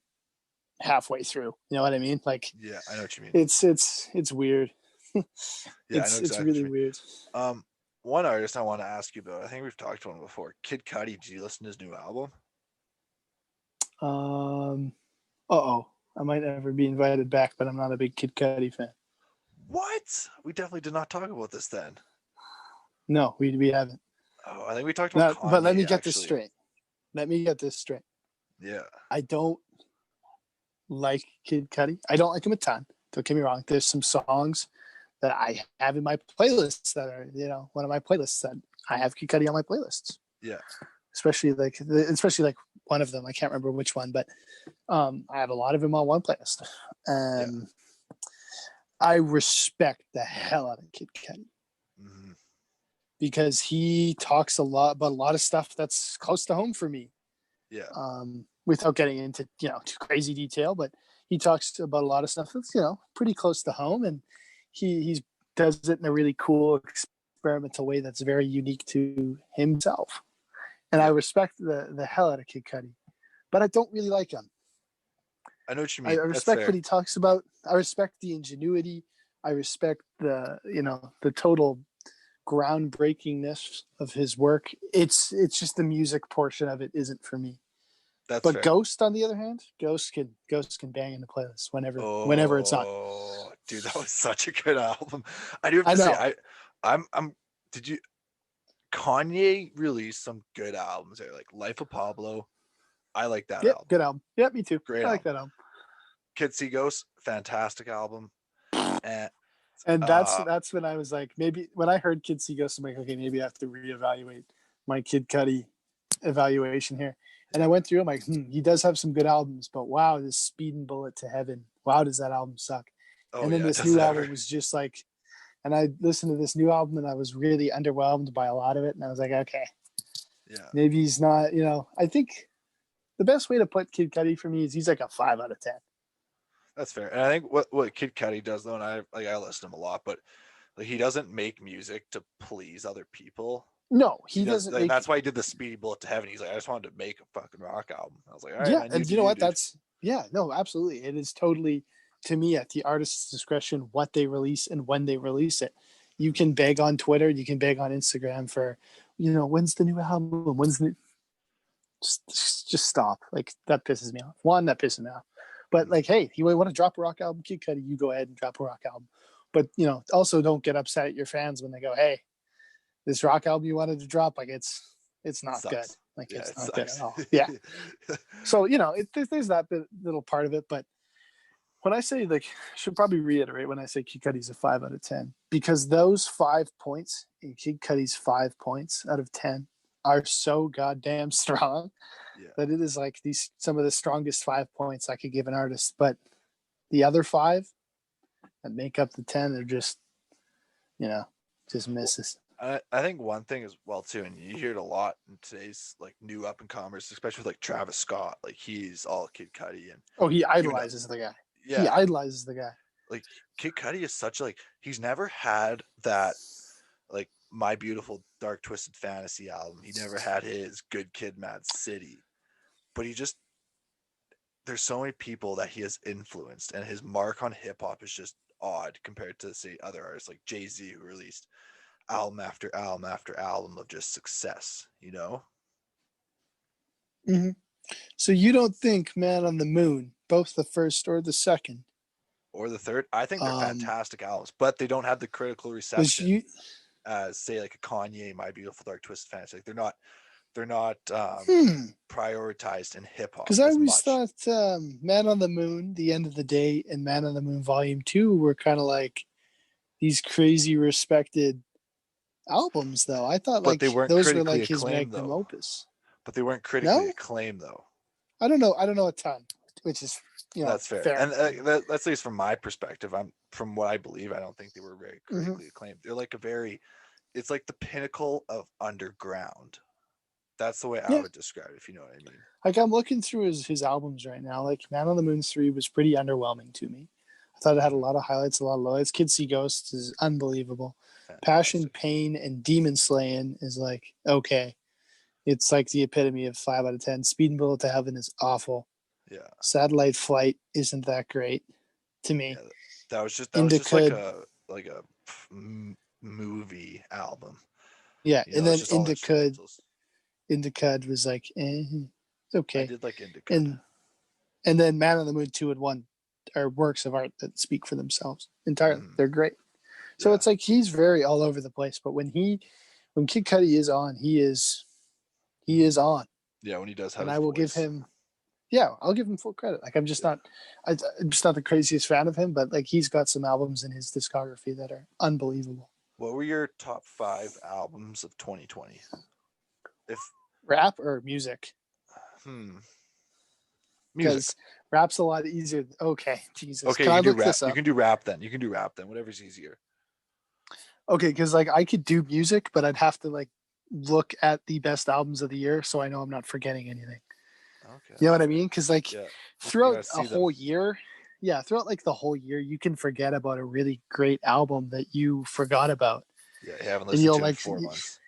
halfway through. You know what I mean? Like, yeah, I know what you mean. It's weird. It's really weird. One artist I want to ask you about, I think we've talked to him before, Kid Cudi. Did you listen to his new album? I might never be invited back, but I'm not a big Kid Cudi fan. What? We definitely did not talk about this then. No, we haven't. Oh, I think we talked about Kanye, but let me get this straight. let me get this straight. Yeah. I don't like Kid Cudi. I don't like him a ton. Don't get me wrong. There's some songs that I have in my playlists that are, one of my playlists that I have Kid Cudi on my playlists. Yeah. Especially like one of them. I can't remember which one, but I have a lot of them on one playlist. I respect the hell out of Kid Cudi because he talks a lot about a lot of stuff that's close to home for me. Yeah. Without getting into too crazy detail, but he talks about a lot of stuff that's pretty close to home, and he does it in a really cool experimental way that's very unique to himself. And I respect the hell out of Kid Cudi, but I don't really like him. I know what you mean. I respect what he talks about. I respect the ingenuity. I respect the total groundbreakingness of his work. It's just the music portion of it isn't for me. That's fair. Ghost, on the other hand, Ghost can bang in the playlist whenever it's on. Oh, dude, that was such a good album. I do have to say, did you? Kanye released some good albums there, like Life of Pablo. I like that album. Good album. Yeah, me too. Great. I like that album. Kids See Ghosts, fantastic album. And that's when I was like, maybe when I heard Kids See Ghosts, I'm like, okay, maybe I have to reevaluate my Kid Cudi evaluation here. And I went through, I'm like, he does have some good albums, but wow, this Speeding Bullet to Heaven, wow, does that album suck? And then this new album was just like, and I listened to this new album and I was really underwhelmed by a lot of it. And I was like, okay, maybe he's not, I think the best way to put Kid Cudi for me is he's like a 5 out of 10. That's fair. And I think what Kid Cudi does though, and I listen to him a lot, but like he doesn't make music to please other people. No, he doesn't. That's why he did the Speedy Bullet to Heaven. He's like, I just wanted to make a fucking rock album. I was like, all right, yeah, and you know what? Absolutely. It is totally, to me, at the artist's discretion what they release and when they release it. You can beg on Twitter, you can beg on Instagram for, when's the new album? Just stop. Like that pisses me off. That pisses me off. But like, hey, you want to drop a rock album, Kid Cudi, you go ahead and drop a rock album. But also don't get upset at your fans when they go, hey, this rock album you wanted to drop, like it's not good. Like it's not good at all. Yeah. So there's that little part of it, but when I say I should probably reiterate when I say Kid Cudi's a 5 out of 10 because those 5 points in Kid Cudi's 5 points out of 10 are so goddamn strong that it is like some of the strongest 5 points I could give an artist, but the other 5 that make up the 10 are just misses. I think one thing as well too, and you hear it a lot in today's like new up and comers, especially with like Travis Scott, like he's all Kid Cudi and he idolizes the guy. Yeah, he idolizes the guy. Like Kid Cudi is such he's never had that like My Beautiful Dark Twisted Fantasy album. He never had his Good Kid, Mad City, but there's so many people that he has influenced, and his mark on hip hop is just odd compared to say other artists like Jay-Z who released album after album after album of just success, Mm-hmm. So you don't think Man on the Moon, both the first or the second or the third, I think they're fantastic albums, but they don't have the critical reception as say like a Kanye, My Beautiful Dark Twisted Fantasy. Like they're not prioritized in hip hop. Because I always thought Man on the Moon, The End of the Day, and Man on the Moon Volume 2 were kind of like these crazy respected albums, though. I thought like those were like his magnum opus. But they weren't critically acclaimed, though. I don't know a ton, which is that's fair. And that's at least from my perspective. From what I believe, I don't think they were very critically acclaimed. They're like it's like the pinnacle of underground. That's the way I would describe it, if you know what I mean. Like I'm looking through his albums right now. Like Man on the Moon 3 was pretty underwhelming to me. I thought it had a lot of highlights, a lot of lowlights. Kids See Ghosts is unbelievable. Fantastic. Passion, Pain, and Demon Slaying is like okay. It's like the epitome of 5 out of 10. Speeding Bullet to Heaven is awful. Yeah. Satellite Flight isn't that great to me. Yeah, that was just like a movie album. Yeah, and then Indicud was like, it's okay. I did like Indicud. And then Man on the Moon 2 and 1 are works of art that speak for themselves entirely. They're great. So it's like he's very all over the place. But when Kid Cudi is on, he is on. Yeah, when he does have and his I will voice. give him. Yeah, I'll give him full credit. Like I'm just not the craziest fan of him, but like he's got some albums in his discography that are unbelievable. What were your top 5 albums of 2020? If Rap or music? music. Because rap's a lot easier. Okay, Jesus. Okay, Can you I can do look rap. this up? You can do rap then. Whatever's easier. Okay, because like I could do music, but I'd have to like look at the best albums of the year, so I know I'm not forgetting anything. Okay. You know what I mean? Because like Yeah. throughout a whole year, throughout like the whole year, you can forget about a really great album that you forgot about. Yeah, you haven't And listened you'll to in like 4 months.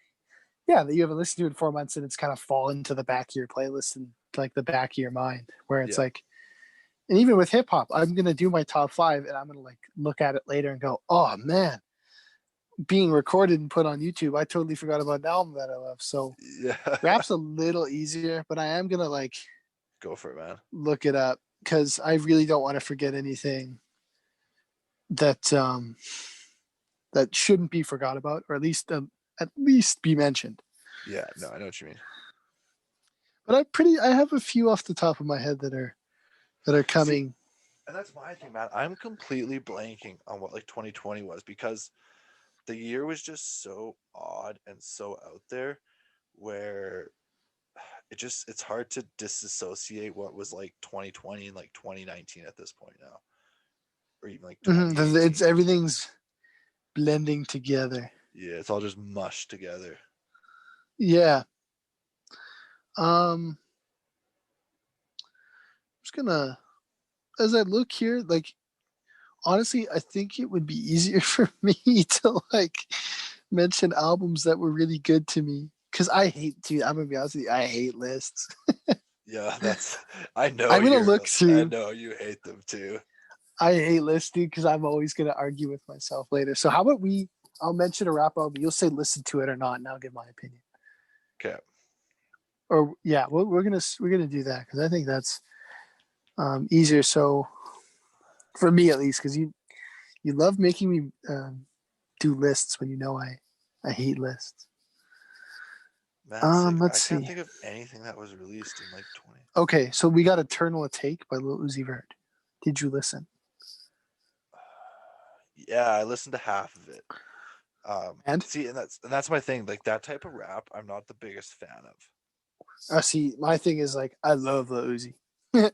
Yeah, that you haven't listened to in 4 months, and it's kind of fallen to the back of your playlist and like the back of your mind, where it's like, and even with hip hop, I'm gonna do my top 5, and I'm gonna like look at it later and go, oh man, being recorded and put on YouTube, I totally forgot about an album that I love. So Yeah. rap's a little easier, but I am gonna like Go for it, man. look it up because I really don't want to forget anything that that shouldn't be forgot about, or at least be mentioned. Yeah, no, I know what you mean. But I have a few off the top of my head that are coming. See, and that's my thing, man. I'm completely blanking on what like 2020 was because the year was just so odd and so out there where it's hard to disassociate what was like 2020 and like 2019 at this point now, or even like 2018. It's everything's blending together. Yeah, it's all just mushed together. Yeah. I'm just gonna, as I look here, like honestly, I think it would be easier for me to like mention albums that were really good to me. Cause I'm gonna be honest with you, I hate lists. Yeah, I know I'm gonna look through. I know you hate them too. I hate lists, dude, because I'm always gonna argue with myself later. So how about I'll mention a rap album, you'll say listen to it or not, and I'll give my opinion. Okay. Or yeah, we're gonna do that because I think that's easier. So for me at least, because you love making me do lists when you know I hate lists. Man, Let's I can't see. think of anything that was released in like 20. Okay, so we got Eternal Take by Lil Uzi Vert. Did you listen? Yeah, I listened to half of it. And see, and that's my thing. Like that type of rap, I'm not the biggest fan of. see, my thing is like I love Lil Uzi. Okay.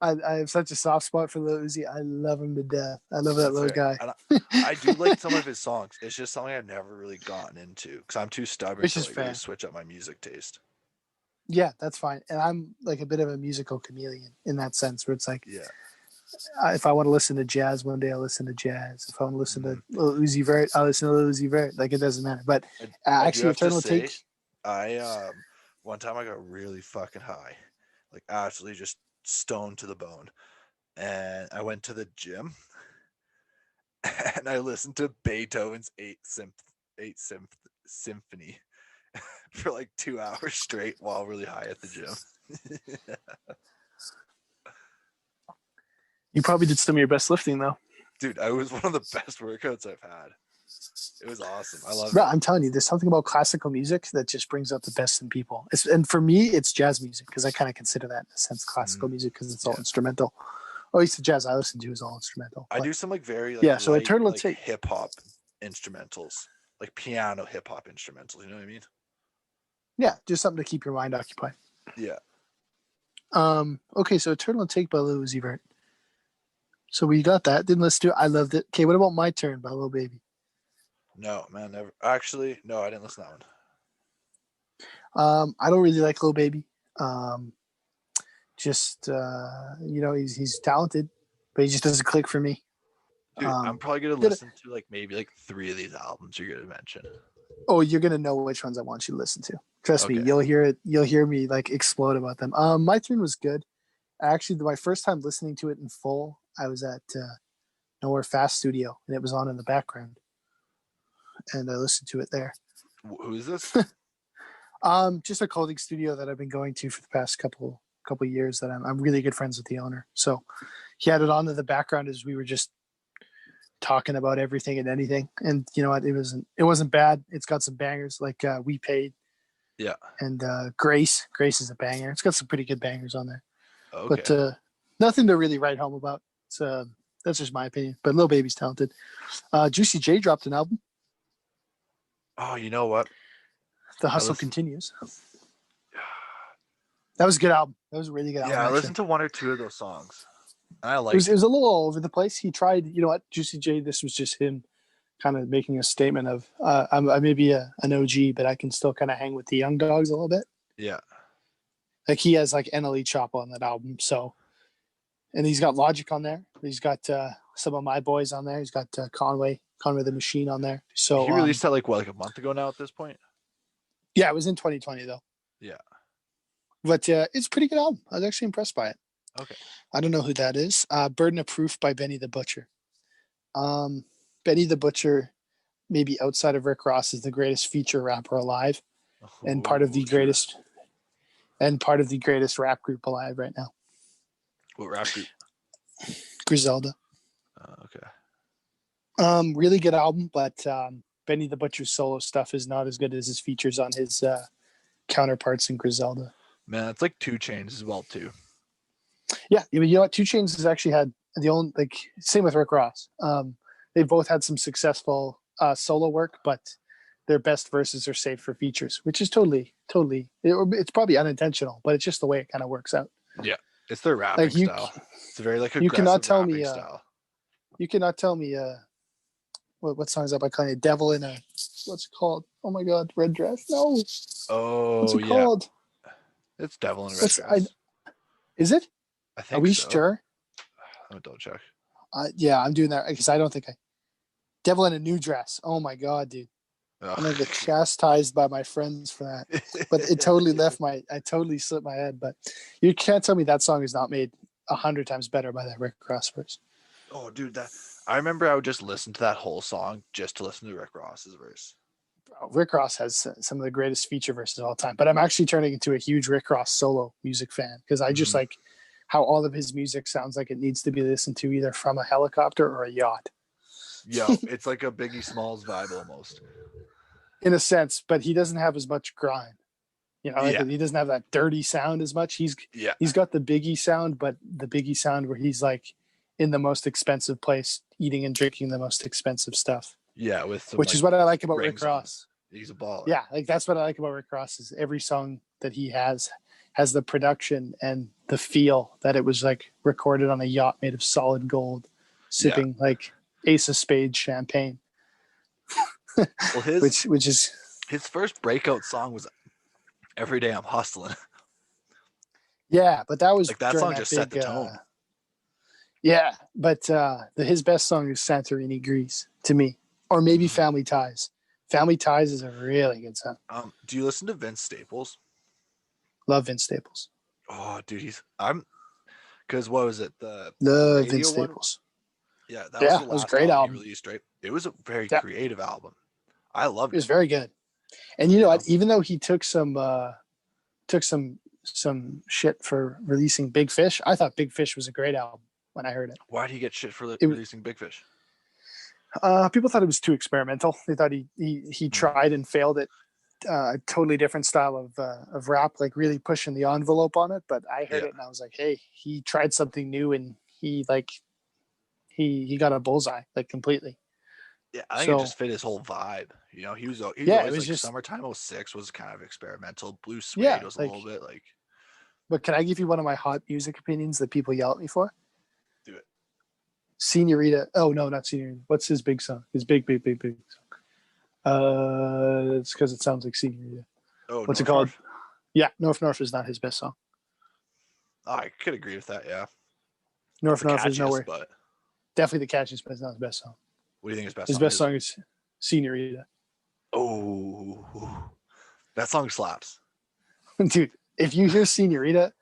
I have such a soft spot for Lil Uzi. I love him to death. I love that little guy. And I do like some of his songs. It's just something I've never really gotten into because I'm too stubborn Which to is like fair. really switch up my music taste. Yeah, that's fine. And I'm like a bit of a musical chameleon in that sense, where it's like, Yeah, if I want to listen to jazz one day, I'll listen to jazz. If I want to listen to Lil Uzi Vert, I'll listen to Lil Uzi Vert. Like it doesn't matter. But actually, Eternal Take. I one time I got really fucking high, like absolutely just stoned to the bone, and I went to the gym and I listened to Beethoven's Eighth Symphony for like 2 hours straight while really high at the gym. You probably did some of your best lifting though. Dude, I was one of the best workouts I've had. It was awesome. I love it. it. I'm telling you, there's something about classical music that just brings out the best in people. And for me, it's jazz music because I kind of consider that in a sense classical music because it's all instrumental. Or at least the jazz I listen to is all instrumental. I do some like very like so Eternal Take hip hop instrumentals, like piano hip hop instrumentals. You know what I mean? Yeah, just something to keep your mind occupied. Yeah. Okay, so Eternal Take by Lil Uzi Vert. So we got that. Didn't listen to it. I loved it. Okay, what about My Turn by Lil Baby? No, man, never. Actually, no, I didn't listen to that one. I don't really like Lil Baby. Just he's talented, but he just doesn't click for me. Dude, I'm probably gonna listen to like maybe like 3 of these albums you're gonna mention. Oh, you're gonna know which ones I want you to listen to. Trust me, you'll hear it. You'll hear me like explode about them. My Turn was good. Actually, my first time listening to it in full, I was at Nowhere Fast Studio, and it was on in the background, and I listened to it there. Who is this? Just a clothing studio that I've been going to for the past couple years. That I'm really good friends with the owner. So he had it on in the background as we were just talking about everything and anything. And you know what? It wasn't bad. It's got some bangers like We Paid. Yeah. And Grace is a banger. It's got some pretty good bangers on there. Okay. But nothing to really write home about. It's that's just my opinion. But Lil Baby's talented. Juicy J dropped an album. Oh, you know what? The Hustle Continues. That was a good album. That was a really good album. Yeah, I actually. listened to one or two of those songs. I like it was a little all over the place. He tried, you know what, Juicy J, this was just him kind of making a statement of I may be an OG, but I can still kind of hang with the young dogs a little bit. Yeah. Like he has like NLE Choppa on that album. So, and he's got Logic on there. He's got some of my boys on there. He's got Conway the Machine on there. So he released that like a month ago now at this point? Yeah, it was in 2020 though. Yeah. But it's a pretty good album. I was actually impressed by it. Okay. I don't know who that is. Burden of Proof by Benny the Butcher. Benny the Butcher, maybe outside of Rick Ross, is the greatest feature rapper alive, and part of the greatest rap group alive right now. What rap group? Griselda. Okay. Really good album, but Benny the Butcher's solo stuff is not as good as his features on his counterparts in Griselda. Man, it's like 2 Chainz as well too. Yeah, you know what? 2 Chainz has actually had same with Rick Ross. They both had some successful solo work, but their best verses are saved for features, which is totally. It's probably unintentional, but it's just the way it kind of works out. Yeah, it's their rapping style. It's very like aggressive. You cannot tell me. Style. You cannot tell me. What song is that by Kanye? Devil in a what's it called? Oh my God, Red Dress. No. Oh, what's it called? It's Devil in a Red Dress. Is it? I think. Are we so. sure? I'm gonna double check. Yeah, I'm doing that because I don't think Devil in a New Dress. Oh my God, dude. Ugh. I'm gonna get chastised by my friends for that. But it totally I totally slipped my head. But you can't tell me that song is not made 100 times better by that Rick Ross verse. Oh, dude, I remember I would just listen to that whole song just to listen to Rick Ross's verse. Rick Ross has some of the greatest feature verses of all time. But I'm actually turning into a huge Rick Ross solo music fan because I just like how all of his music sounds like it needs to be listened to either from a helicopter or a yacht. Yeah, it's like a Biggie Smalls vibe almost. In a sense, but he doesn't have as much grind. You know, he doesn't have that dirty sound as much. He's got the Biggie sound, but the Biggie sound where he's like in the most expensive place, eating and drinking the most expensive stuff. Yeah, which is what I like about Rick Ross. He's a baller. Yeah, like that's what I like about Rick Ross is every song that he has the production and the feel that it was like recorded on a yacht made of solid gold, sipping like Ace of Spades champagne. Well, which is his first breakout song was "Every Day I'm Hustling." Yeah, but that was like that song just set the tone. Yeah, but his best song is Santorini, Greece to me, or maybe Family Ties. Family Ties is a really good song. Do you listen to Vince Staples? Love Vince Staples. Oh, dude, because what was it? Love Vince Staples. Yeah, that was the last great album. He released, right? It was a very creative album. I loved it. It was very good. And you know what? Even though he took some shit for releasing Big Fish, I thought Big Fish was a great album when I heard it. Why did he get shit for releasing Big Fish? People thought it was too experimental. They thought he tried and failed at a totally different style of rap, like really pushing the envelope on it. But I heard it and I was like, hey, he tried something new and he got a bullseye like completely. Yeah, I think it just fit his whole vibe. You know, he was always like just, Summertime 06 was kind of experimental. Blue Suede was a little bit like. But can I give you one of my hot music opinions that people yell at me for? Do it. Senorita. Oh no, not Senorita. What's his big song? His big song. It's because it sounds like Senorita. Oh, what's it called? North? Yeah, North is not his best song. Oh, I could agree with that. Yeah. North is nowhere. But definitely the catchiest, but it's not his best song. What do you think his best? His best song is Senorita. Oh, that song slaps. Dude, if you hear Senorita,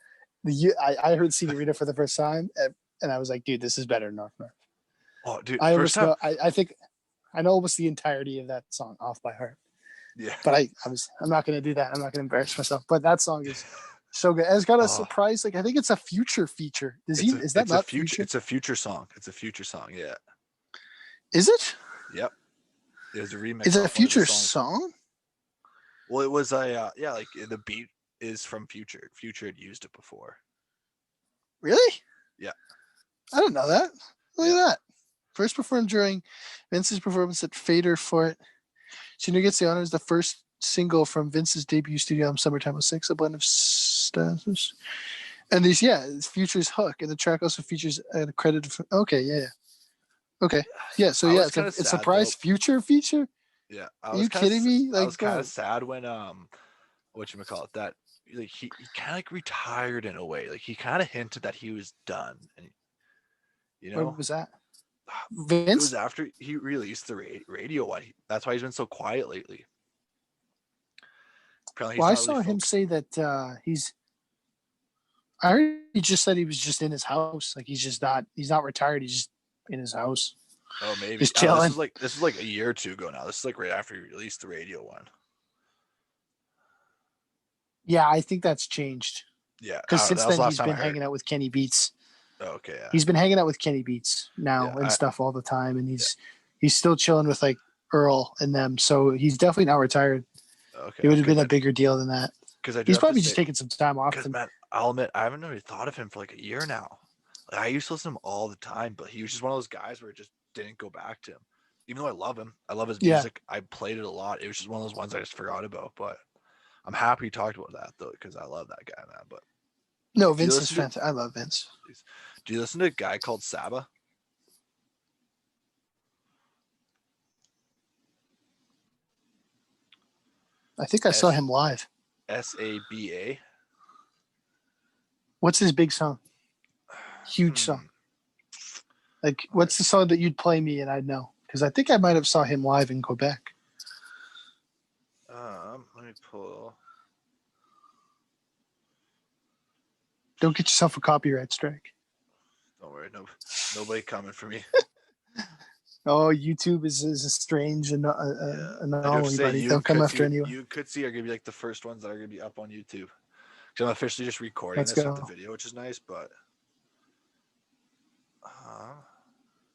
I heard Senorita for the first time, and I was like, dude, this is better than North. Oh, dude, I think I know almost the entirety of that song off by heart. Yeah, but I'm not going to do that. I'm not going to embarrass myself. But that song is so good. And it's got a surprise. Like I think it's a Future feature. Is that not Future? It's a Future song. It's a Future song. Yeah. Is it? Yep. There's a remix. Is it a Future song? Well, it was like the beat is from Future. Future had used it before. Really? Yeah. I didn't know that. Look Yeah. at that. First performed during Vince's performance at Fader Fort. Senior Gets the Honors, the first single from Vince's debut studio album, Summertime '06, a blend of styles. And these, it's Future's hook, and the track also features a credit. Okay, okay, so I was it's a sad, surprise though. Future feature. Yeah, Are you kidding me? I Like, was kind bro, of sad when whatchamacallit, that like he kind of like retired in a way. Like he kind of hinted that he was done, and what was that? it was Vince? after he released the radio one. That's why he's been so quiet lately. Apparently, he's Well, I not really saw him focused. say that he's. I heard he just said he was just in his house. Like he's not retired. He's just in his house. Oh, maybe. Just chilling. This is like a year or two ago now. This is like right after he released the radio one. Yeah, I think that's changed. Yeah, because since then he's been I heard. hanging out with Kenny Beats. Oh, okay, yeah. He's been hanging out with Kenny Beats now and stuff all the time, and he's still chilling with like Earl and them. So he's definitely not retired. Okay, it would have been a bigger deal than that. Because he's probably just taking some time off. Because man, I'll admit I haven't really thought of him for like a year now. Like, I used to listen to him all the time, but he was just one of those guys where it just didn't go back to him. Even though I love him, I love his music. I played it a lot. It was just one of those ones I just forgot about. But I'm happy he talked about that though, because I love that guy, man. But no, Vince is fantastic. I love Vince. Do you listen to a guy called Saba? I think I saw him live. Saba. What's his big song? Huge song. Like, what's the song that you'd play me and I'd know? Because I think I might have saw him live in Quebec. Let me pull. Don't get yourself a copyright strike. Don't worry, nobody coming for me. Oh, YouTube is a strange anomaly, buddy. Don't come after anyone. You could see are going to be like the first ones that are going to be up on YouTube. Because I'm officially just recording with the video, which is nice, but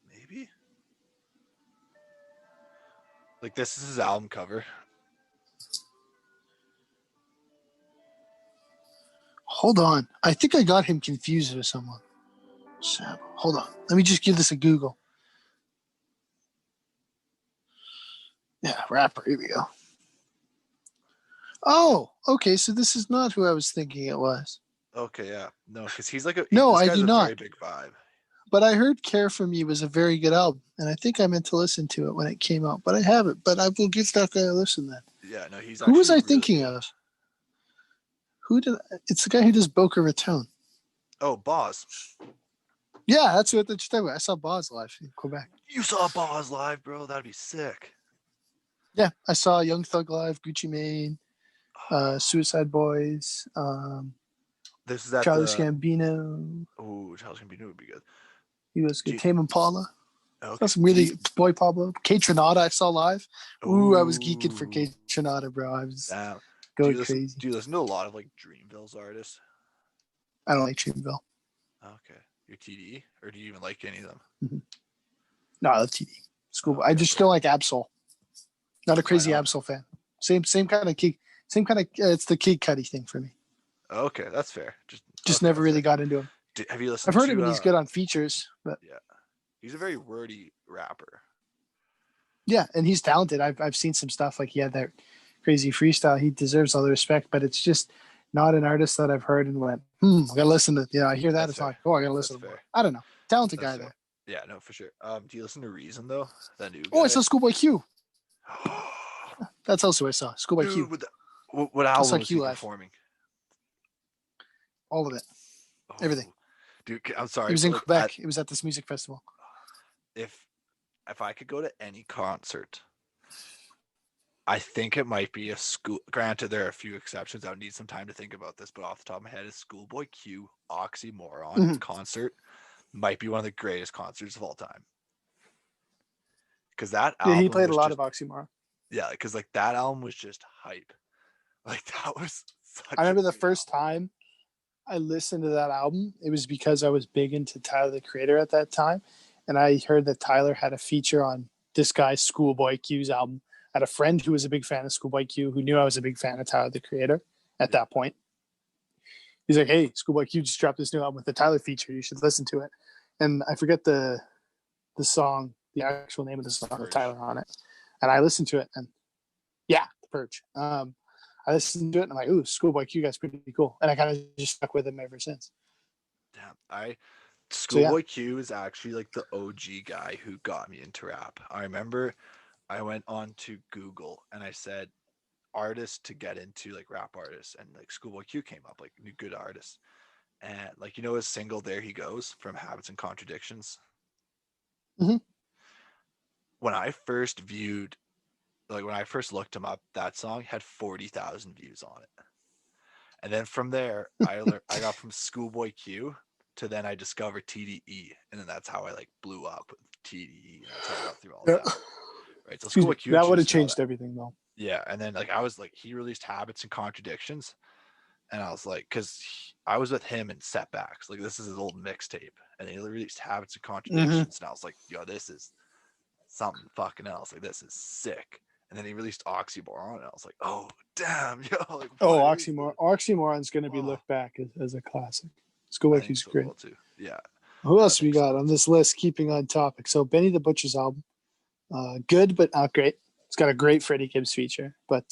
maybe. Like, this is his album cover. Hold on. I think I got him confused with someone. Hold on. Let me just give this a Google. Yeah, rapper. Here we go. Oh, okay. So this is not who I was thinking it was. Okay, yeah. No, because he's like a... No, I do not. Very big vibe. But I heard Care For Me was a very good album, and I think I meant to listen to it when it came out, but I haven't. But I will give that guy a listen then. Yeah, no, he's Who was I thinking of? It's the guy who does Boca Raton. Oh, Boz. Yeah, that's what you're talking about. I saw Boz live in Quebec. You saw Boz live, bro? That'd be sick. Yeah, I saw Young Thug live, Gucci Mane, Suicide Boys, this is at Childish Gambino. Oh, Childish Gambino would be good. He was good. Tame Impala. Okay. Saw some really Boy Pablo. K Tronada I saw live. Ooh, I was geeking for K Tronada, bro. I was going crazy. Do you listen to a lot of like Dreamville's artists? I don't like Dreamville. Okay. You're TD? Or do you even like any of them? Mm-hmm. No, I love TD. Schoolboy. I just don't like Absol. Not a crazy Absol fan. Same kind of Kid. Same kind of. It's the Kid Cudi thing for me. Okay, that's fair. Just never really got into him. Have you listened? I've heard him and he's good on features, but yeah, he's a very wordy rapper. Yeah, and he's talented. I've seen some stuff like he had that crazy freestyle. He deserves all the respect, but it's just not an artist that I've heard and went, I gotta listen to. Yeah, I hear that. It's like, I gotta listen to more. I don't know. Talented guy though. Yeah, no, for sure. Do you listen to Reason though? That new guy? Oh, I saw Schoolboy Q. That's also I saw Schoolboy Q. What album was he performing? All of it. Everything. Dude, I'm sorry. It was in Quebec. It was at this music festival. If I could go to any concert, I think it might be a school. Granted, there are a few exceptions. I would need some time to think about this, but off the top of my head, is Schoolboy Q Oxymoron concert might be one of the greatest concerts of all time. Because that album, he played a lot of Oxymoron. Yeah, because like that album was just hype. Like that was. I remember the first time I listened to that album, it was because I was big into Tyler the Creator at that time, and I heard that Tyler had a feature on this guy's Schoolboy Q's album. I had a friend who was a big fan of Schoolboy Q, who knew I was a big fan of Tyler, the Creator at that point. He's like, hey, Schoolboy Q just dropped this new album with the Tyler feature. You should listen to it. And I forget the song, the actual name of the song with Tyler on it. And I listened to it, and yeah, The Purge. I listened to it, and I'm like, ooh, Schoolboy Q guy's pretty cool. And I kind of just stuck with him ever since. Damn, Schoolboy Q is actually like the OG guy who got me into rap. I remember I went on to Google and I said artists to get into, like rap artists, and like Schoolboy Q came up, like new good artists. And like, you know, his single "There He Goes" from Habits and Contradictions. Mm-hmm. When I first looked him up, that song had 40,000 views on it. And then from there, I got from Schoolboy Q to then I discovered TDE, and then that's how I like blew up with TDE. And that's how I got through all that. Right. So Schoolboy Q, that would have changed everything though. Yeah, and then like I was like, he released Habits and Contradictions, and I was like, because I was with him in Setbacks, like this is his old mixtape, and he released Habits and Contradictions, and I was like, yo, this is something fucking else. Like this is sick. And then he released Oxymoron, and I was like, oh damn, yo, like Oxymoron's going to be looked back as a classic. Schoolboy Q's great. Well too. Yeah. Who else we got on this list? Keeping on topic, so Benny the Butcher's album, good but not great. It's got a great Freddie Gibbs feature, but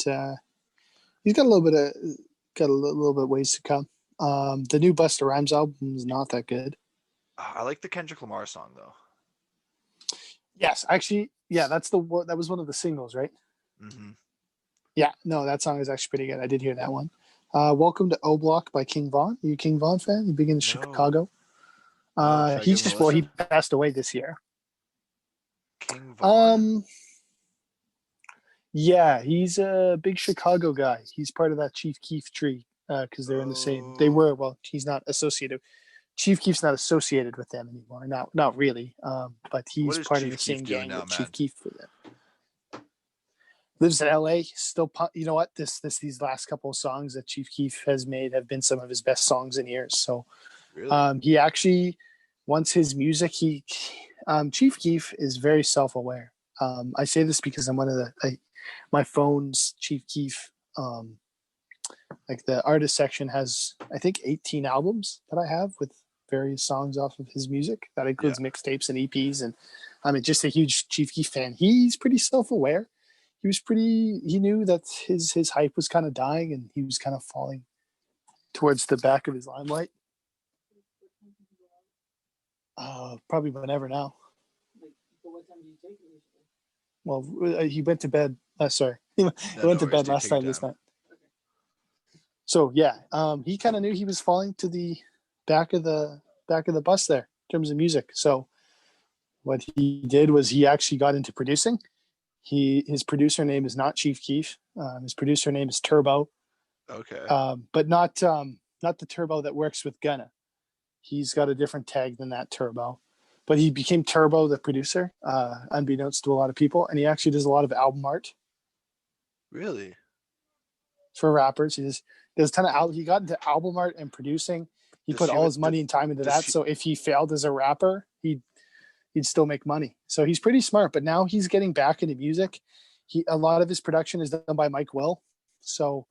he's got a little bit ways to come. The new Busta Rhymes album is not that good. I like the Kendrick Lamar song though. Yes, actually, yeah, that was one of the singles, right? Mm-hmm. Yeah, no, that song is actually pretty good. I did hear that one. Welcome to O Block by King Von. Are you a King Von fan? You big in Chicago? He passed away this year. King Von. Yeah, he's a big Chicago guy. He's part of that Chief Keef tree because they're in the same. They were. Well, he's not associated. Chief Keef's not associated with them anymore. Not really. But he's part of the same gang with Chief Keef for them. Lives in LA. Still, you know what? These last couple of songs that Chief Keef has made have been some of his best songs in years. So, really? He actually wants his music. Chief Keef is very self-aware. I say this because I'm one of my phone's Chief Keef, like the artist section has, I think, 18 albums that I have with various songs off of his music. That includes mixtapes and EPs. And I'm just a huge Chief Keef fan. He's pretty self-aware. He knew that his hype was kind of dying and he was kind of falling towards the back of his limelight. Probably whenever now. What time do you take it? Well, he went to bed. He went to bed last time this night. So yeah, he kind of knew he was falling to the back of the bus there in terms of music. So what he did was he actually got into producing. His producer name is not Chief Keef. His producer name is Turbo. Okay. But not the Turbo that works with Gunna. He's got a different tag than that Turbo. But he became Turbo, the producer, unbeknownst to a lot of people, and he actually does a lot of album art. Really? For rappers, he does a ton of. He got into album art and producing. He put all his money and time into that. So if he failed as a rapper, he'd still make money. So he's pretty smart. But now he's getting back into music. A lot of his production is done by Mike Will, so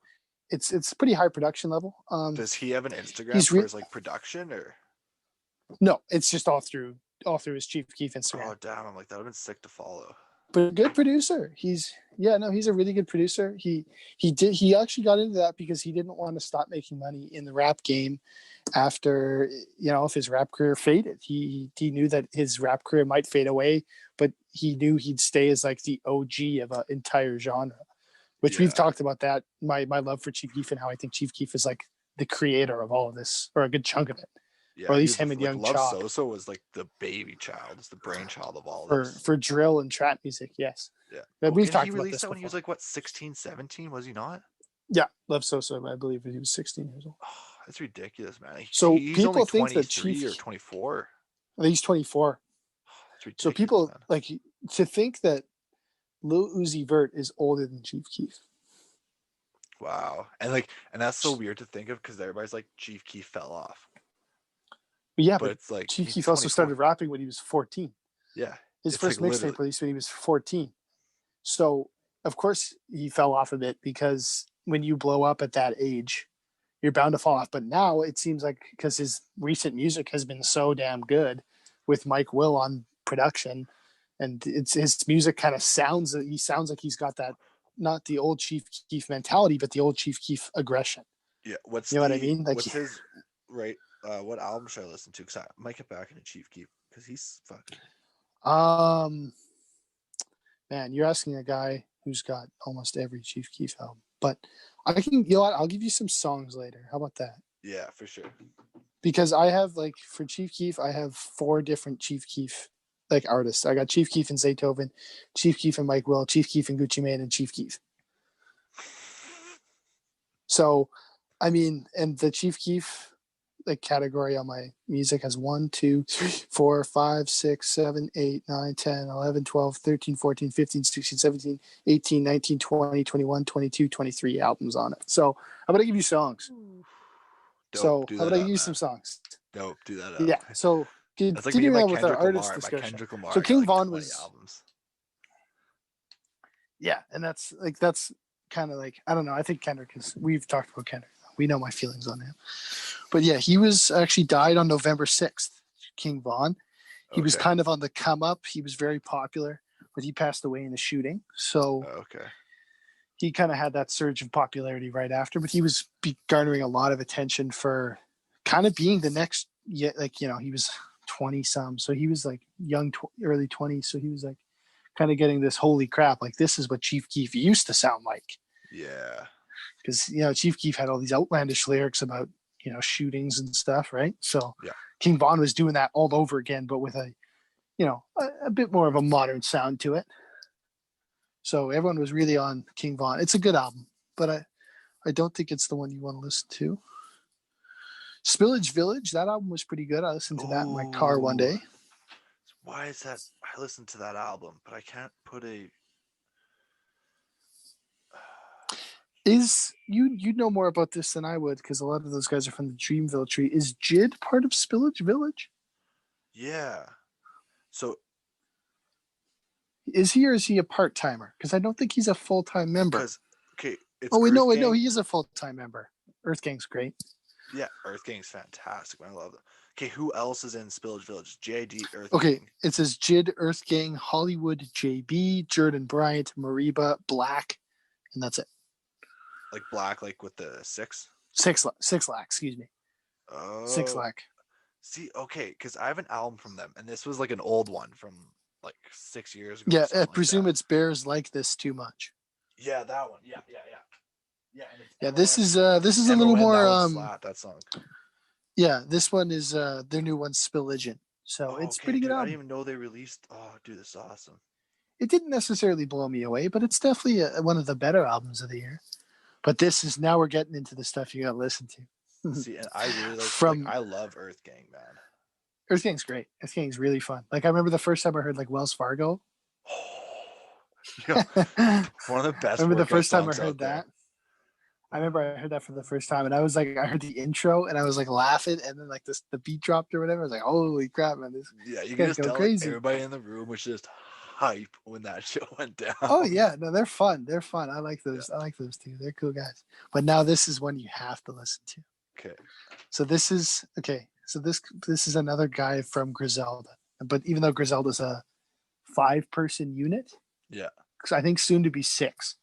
it's pretty high production level. Does he have an Instagram for his like production or? No, it's just all through his Chief Keef Instagram. Oh damn! I'm like, that would have been sick to follow. But a good producer. He's a really good producer. He actually got into that because he didn't want to stop making money in the rap game after, if his rap career faded. He knew that his rap career might fade away, but he knew he'd stay as like the OG of an entire genre. Which we've talked about that, my love for Chief Keef and how I think Chief Keef is like the creator of all of this, or a good chunk of it. Yeah, or at least him and Young Love Chalk. Sosa was like the baby child, it's the brainchild of all this. For drill and trap music, yes. Yeah. We've talked about this that before. When he was like, what, 16, 17, was he not? Yeah, Love Sosa, I believe he was 16 years old. Oh, that's ridiculous, man. He's people only think that Chief or 24. I think he's 24. Oh, that's ridiculous, so people man. like to think that Lil Uzi Vert is older than Chief Keef. Wow. And that's so weird to think of because everybody's like Chief Keef fell off. Yeah, but it's like Chief Keef also started rapping when he was 14. Yeah. His first mixtape released when he was 14. So of course he fell off a bit, because when you blow up at that age, you're bound to fall off. But now it seems like, because his recent music has been so damn good with Mike Will on production, and it's his music kind of sounds like he's got that, not the old Chief Keef mentality, but the old Chief Keef aggression. Yeah. You know what I mean? Like, What's his right? What album should I listen to? Because I might get back into Chief Keef because he's fucking. Man, you're asking a guy who's got almost every Chief Keef album. But I can, you know what? I'll give you some songs later. How about that? Yeah, for sure. Because I have, like, for Chief Keef, I have 4 different Chief Keef like artists. I got Chief Keef and Zaytoven, Chief Keef and Mike Will, Chief Keef and Gucci Mane, and Chief Keef. So, I mean, and the Chief Keef like category on my music has 1, 2, 3, 4, 5, 6, 7, 8, 9, 10, 11, 12, 13, 14, 15, 16, 17, 18, 19, 20, 21, 22, 23 albums on it. So how about I give you songs? Dope. So how about I give you some songs? Dope. Do that. Yeah. So that's like me and continuing my on with our Kendrick artist Lamar. My discussion. Kendrick Lamar. So King got, like, Von 20 was albums. Yeah, and that's kind of like, I don't know. I think Kendrick is. We've talked about Kendrick. We know my feelings on him. But yeah, he was actually died on November 6th, King Von. He was kind of on the come up. He was very popular, but he passed away in a shooting. So he kind of had that surge of popularity right after, but he was garnering a lot of attention for kind of being the next, like, you know, he was 20 some. So he was like young, early 20s. So he was like kind of getting this holy crap. Like, this is what Chief Keef used to sound like. Yeah. Because, you know, Chief Keef had all these outlandish lyrics about, you know, shootings and stuff, right? So King Von was doing that all over again, but with a, you know, a bit more of a modern sound to it. So everyone was really on King Von. It's a good album, but I don't think it's the one you want to listen to. Spillage Village, that album was pretty good. I listened to that in my car one day. Why is that? I listened to that album, but I can't put a... Is you know more about this than I would, because a lot of those guys are from the Dreamville tree. Is Jid part of Spillage Village? Yeah. So is he, or is he a part timer? Because I don't think he's a full time member. Okay. No, he is a full time member. Earth Gang's great. Yeah, Earth Gang's fantastic. I love it. Okay, who else is in Spillage Village? JD, Earth Gang. Gang. It says Jid, Earth Gang, Hollywood, JB, Jordan Bryant, Mariba, Black, and that's it. Like Black, like with the 6? 6 lakh, excuse me. Oh. 6 lakh. See, okay, because I have an album from them, and this was like an old one from like 6 years ago. Yeah, I presume it's Bears Like This Too Much. Yeah, that one. Yeah. Yeah, this is a little more that song. Yeah, this one is their new one, Spilligion. So it's pretty good album. I didn't even know they released. Oh, dude, this is awesome. It didn't necessarily blow me away, but it's definitely one of the better albums of the year. But this is, now we're getting into the stuff you got to listen to. See, and I really I love Earth Gang, man. Earth Gang's great. Earth Gang's really fun. Like, I remember the first time I heard like Wells Fargo. One of the best. I remember the first time I heard that. I remember I heard that for the first time, and I was like, I heard the intro, and I was like laughing, and then like the beat dropped or whatever. I was like, holy crap, man! You can just tell crazy. Everybody in the room was just hype when that show went down. Oh yeah, no, they're fun. They're fun. I like those. Yeah. I like those too. They're cool guys. But now this is one you have to listen to. Okay. So this is this is another guy from Griselda, but even though Griselda's a 5-person unit, because I think soon to be 6.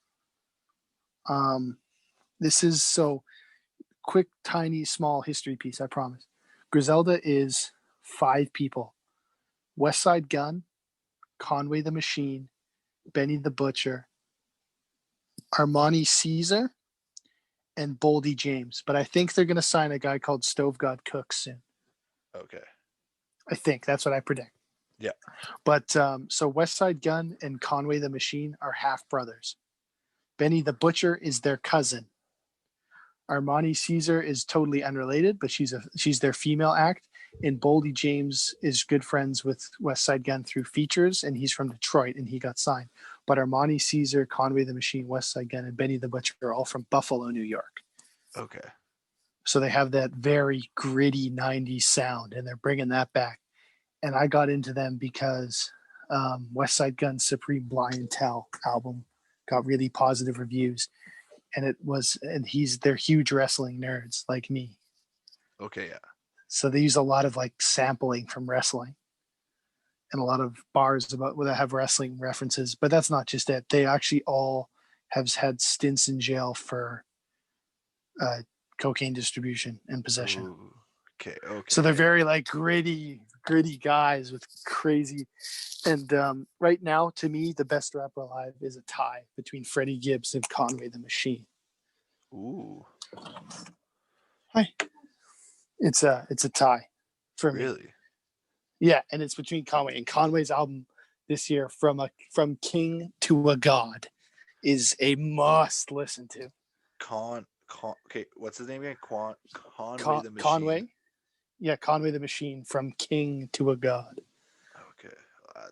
This is so quick, tiny, small history piece. I promise. Griselda is 5 people: West Side Gun, Conway the Machine, Benny the Butcher, Armani Caesar, and Boldy James. But I think they're going to sign a guy called Stove God Cook soon. Okay. I think that's what I predict. Yeah. But so West Side Gun and Conway the Machine are half brothers. Benny the Butcher is their cousin. Armani Caesar is totally unrelated, but she's their female act. And Boldy James is good friends with West Side Gun through features, and he's from Detroit, and he got signed. But Armani Caesar, Conway the Machine, West Side Gun, and Benny the Butcher are all from Buffalo, New York. Okay. So they have that very gritty 90s sound, and they're bringing that back. And I got into them because West Side Gun's Supreme Blind Tell album got really positive reviews. And they're huge wrestling nerds like me. Okay, yeah. So they use a lot of like sampling from wrestling and a lot of bars that have wrestling references, but that's not just it. They actually all have had stints in jail for cocaine distribution and possession. Ooh, okay. So they're very like gritty guys with crazy. And right now, to me, the best rapper alive is a tie between Freddie Gibbs and Conway the Machine. Ooh. Hi. It's a tie for me. Really? Yeah, and it's between Conway and Conway's album this year, From King to a God, is a must listen to. Okay, what's his name again? Conway the Machine. Conway. Yeah, Conway the Machine, From King to a God. Okay.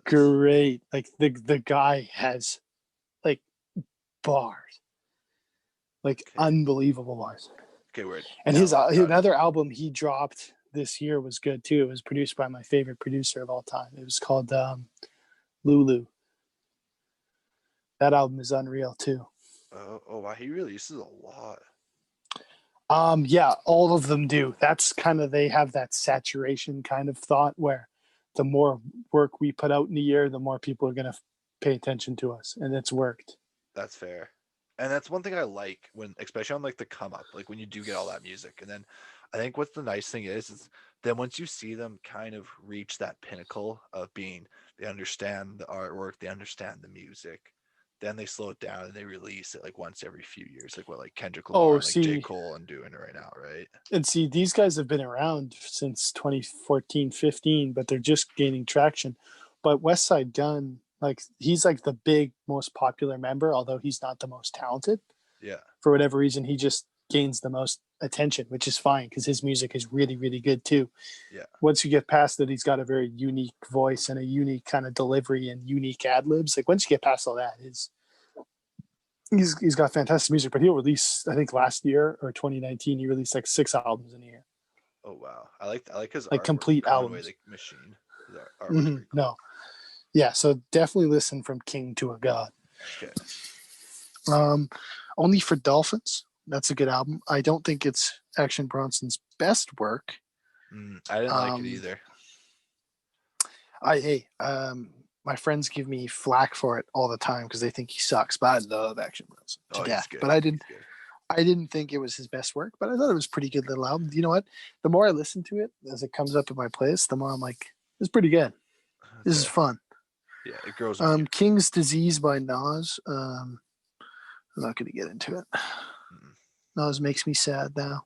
Great. Like the guy has like bars. Like unbelievable bars. Okay, weird. And his another album he dropped this year was good too. It was produced by my favorite producer of all time. It was called Lulu. That album is unreal too. Oh wow, he releases a lot. Yeah, all of them do. That's kind of, they have that saturation kind of thought where the more work we put out in a year, the more people are going to pay attention to us, and it's worked. That's fair. And that's one thing I like when, especially on like the come up, like when you do get all that music. And then I think what's the nice thing is then once you see them kind of reach that pinnacle of being, they understand the artwork, they understand the music, then they slow it down and they release it like once every few years, like what like Kendrick Lamar, like J. Cole and doing it right now, right? And see, these guys have been around since 2014, 15, but they're just gaining traction. But Westside Gunn, like he's like the big, most popular member, although he's not the most talented. Yeah. For whatever reason, he just gains the most attention, which is fine because his music is really, really good too. Yeah. Once you get past that, he's got a very unique voice and a unique kind of delivery and unique ad libs. Like once you get past all that, he's got fantastic music. But he'll release, I think last year or 2019, he released like 6 albums in a year. Oh wow, I like his like artwork, complete Conway albums. the Machine. His Mm-hmm. Cool. No, yeah. So definitely listen From King to a God. Okay. Only for Dolphins. That's a good album. I don't think it's Action Bronson's best work. I didn't like it either. My friends give me flack for it all the time because they think he sucks, but I love Action Bronson to death. But I didn't think it was his best work, but I thought it was a pretty good little album. You know what? The more I listen to it as it comes up in my playlist, the more I'm like, it's pretty good. This is fun. Yeah, it grows. King's Disease by Nas. I'm not going to get into it. Nas makes me sad now.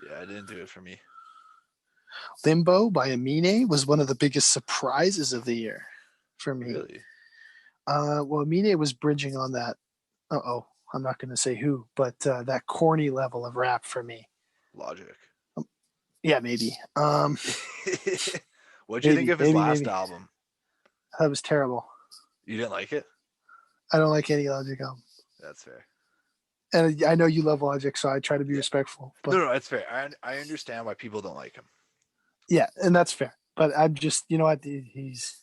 Yeah, it didn't do it for me. Limbo by Emmitt was one of the biggest surprises of the year for me. Really? Well, Emmitt was bridging on that. I'm not going to say who, but that corny level of rap for me. Logic. Yeah, maybe. What'd you think of his last album? That was terrible. You didn't like it? I don't like any Logic album. That's fair. And I know you love Logic, so I try to be respectful. But no, it's fair. I understand why people don't like him. Yeah, and that's fair. But I'm just, you know what? He's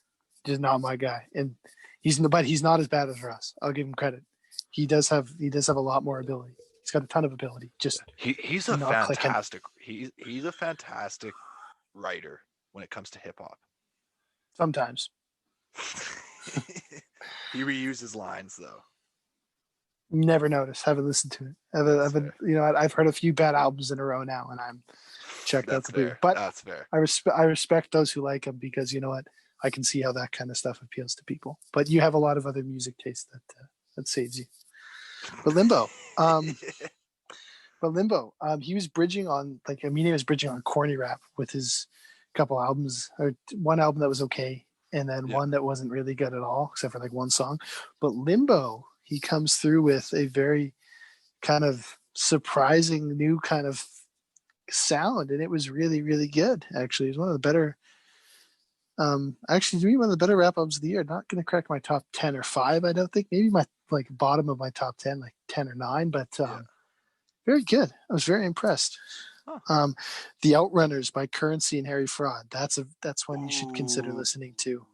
just not my guy, and he's not as bad as Russ. I'll give him credit. He does have a lot more ability. He's got a ton of ability. Just he's a fantastic he's a fantastic writer when it comes to hip hop. Sometimes. He reuses lines though. Never noticed. Haven't listened to it. I've heard a few bad albums in a row now, and I'm checked out completely. But that's fair. I respect those who like him because you know what? I can see how that kind of stuff appeals to people. But you have a lot of other music taste that saves you. But Limbo, he was bridging on Emmitt was bridging on corny rap with his couple albums, or one album that was okay, and then one that wasn't really good at all, except for like one song. But Limbo, he comes through with a very kind of surprising new kind of sound, and it was really, really good. Actually, it was one of the better. Actually, to me, one of the better rap albums of the year. Not going to crack my top 10 or 5, I don't think. Maybe my bottom of my top 10, like 10 or 9. But very good. I was very impressed. Huh. The Outrunners by Currency and Harry Fraud. That's one you should consider listening to.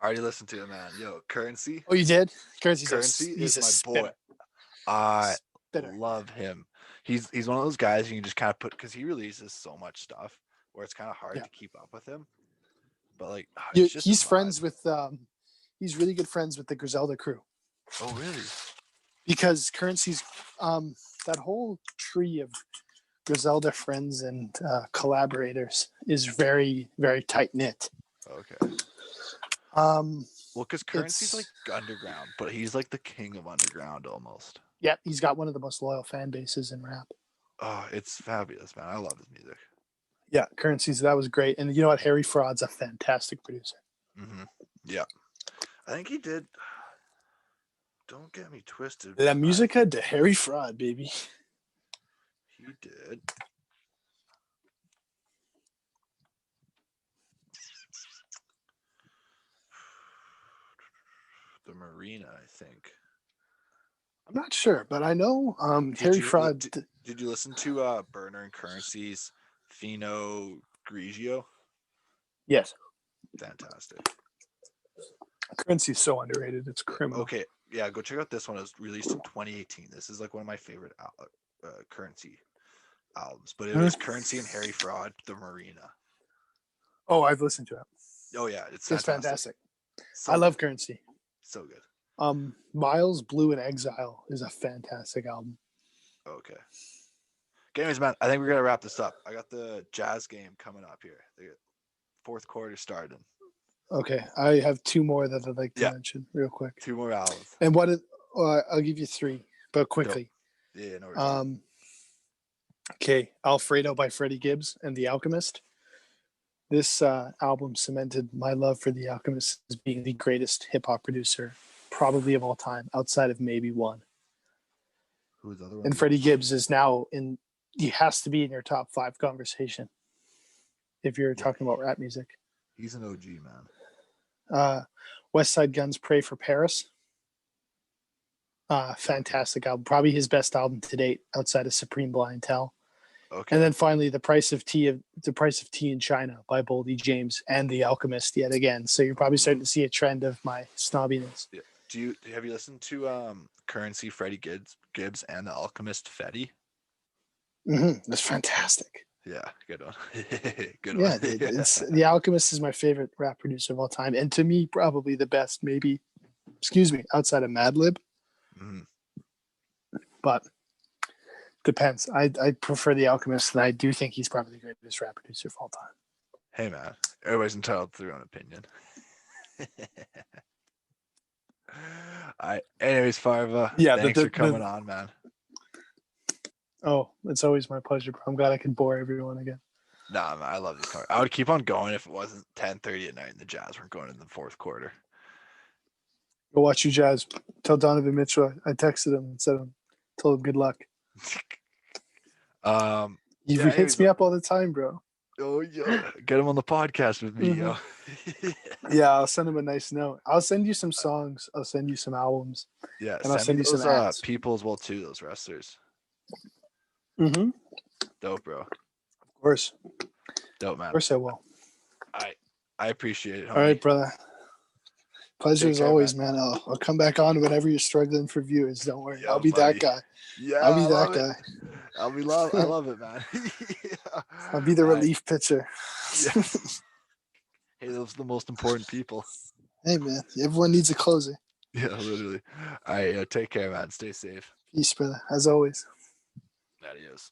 I already listened to it, man. Yo, Currency. Oh, you did? Currency's Currency he's is a my boy. spinner. I Spinner. love him. He's one of those guys you can just kind of put, because he releases so much stuff where it's kind of hard Yeah. to keep up with him. But like, it's just a He's vibe. friends with he's really good friends with the Griselda crew. Oh, really? Because Currency's that whole tree of Griselda friends and collaborators is very, very tight knit. Okay. Um, Well, because Currency's it's- like underground, but he's like the king of underground almost. yeah, he's got one of the most loyal fan bases in rap. Oh, it's fabulous, man. I love his music. Yeah, Currency's that was great. And you know what? Harry Fraud's a fantastic producer. Mm-hmm. Yeah. I think he did. Don't get me twisted. La Musica de Harry Fraud, baby. He did. The Marina, I think. I'm not sure, but I know Harry Fraud. Did you listen to Burner and Currency's Fino Grigio? Yes. Fantastic. Currency's so underrated. It's criminal. Okay, yeah, go check out this one. It was released in 2018. This is like one of my favorite Currency albums. But it was Currency and Harry Fraud, The Marina. Oh, I've listened to it. Oh yeah, it's It's fantastic. fantastic. So I love good. Currency. So good. Miles Blue in Exile is a fantastic album. Okay. Anyways, man, I think we're gonna wrap this up. I got the Jazz game coming up here. The fourth quarter started. Okay, I have two more that I'd like to mention real quick. 2 more albums. And I'll give you three, but quickly. Yeah, no worries. Okay, Alfredo by Freddie Gibbs and The Alchemist. This album cemented my love for The Alchemist as being the greatest hip hop producer, probably of all time, outside of maybe one. Who's the other one? And Freddie Gibbs is now he has to be in your top 5 conversation if you're talking about rap music. He's an OG, man. West Side Gun's Pray for Paris. Fantastic album. Probably his best album to date outside of Supreme Blientele. Okay. And then finally, The Price of Tea in China by Boldy James and The Alchemist yet again. So you're probably starting to see a trend of my snobbiness. Yeah. Have you listened to Currency, Freddie Gibbs, and The Alchemist, Fetty? That's fantastic. Yeah, good one. Good Yeah, one. dude, The Alchemist is my favorite rap producer of all time, and to me, probably the best. Maybe, outside of Madlib. Mhm. But depends. I prefer The Alchemist, and I do think he's probably the greatest rap producer of all time. Hey, man, everybody's entitled to their own opinion. Anyways, Farva, thanks for coming on, man. Oh, it's always my pleasure, bro. I'm glad I could bore everyone again. Nah, man, I love this car. I would keep on going if it wasn't 10:30 at night and the Jazz weren't going in the fourth quarter. Go watch you Jazz. Tell Donovan Mitchell I texted him and told him good luck. He hits me up all the time, bro. Oh yeah, get him on the podcast with me, yo. Yeah, I'll send him a nice note. I'll send you some songs. I'll send you some albums. Yeah, and I'll send you some those ads. people as well too. Those wrestlers. Mm-hmm. Dope, bro. Of course. Dope, man. Of course I will. I appreciate it. Homie. All right, brother. Pleasure as always, man. I'll come back on whenever you're struggling for viewers. Don't worry. Yo, I'll be buddy. that guy. Yeah, I'll be that guy. I love it, man. Yeah. I'll be the relief pitcher. Yeah. Hey, those are the most important people. Hey, man. Everyone needs a closer. Yeah, literally. All right, take care, man. Stay safe. Peace, brother. As always. Adios.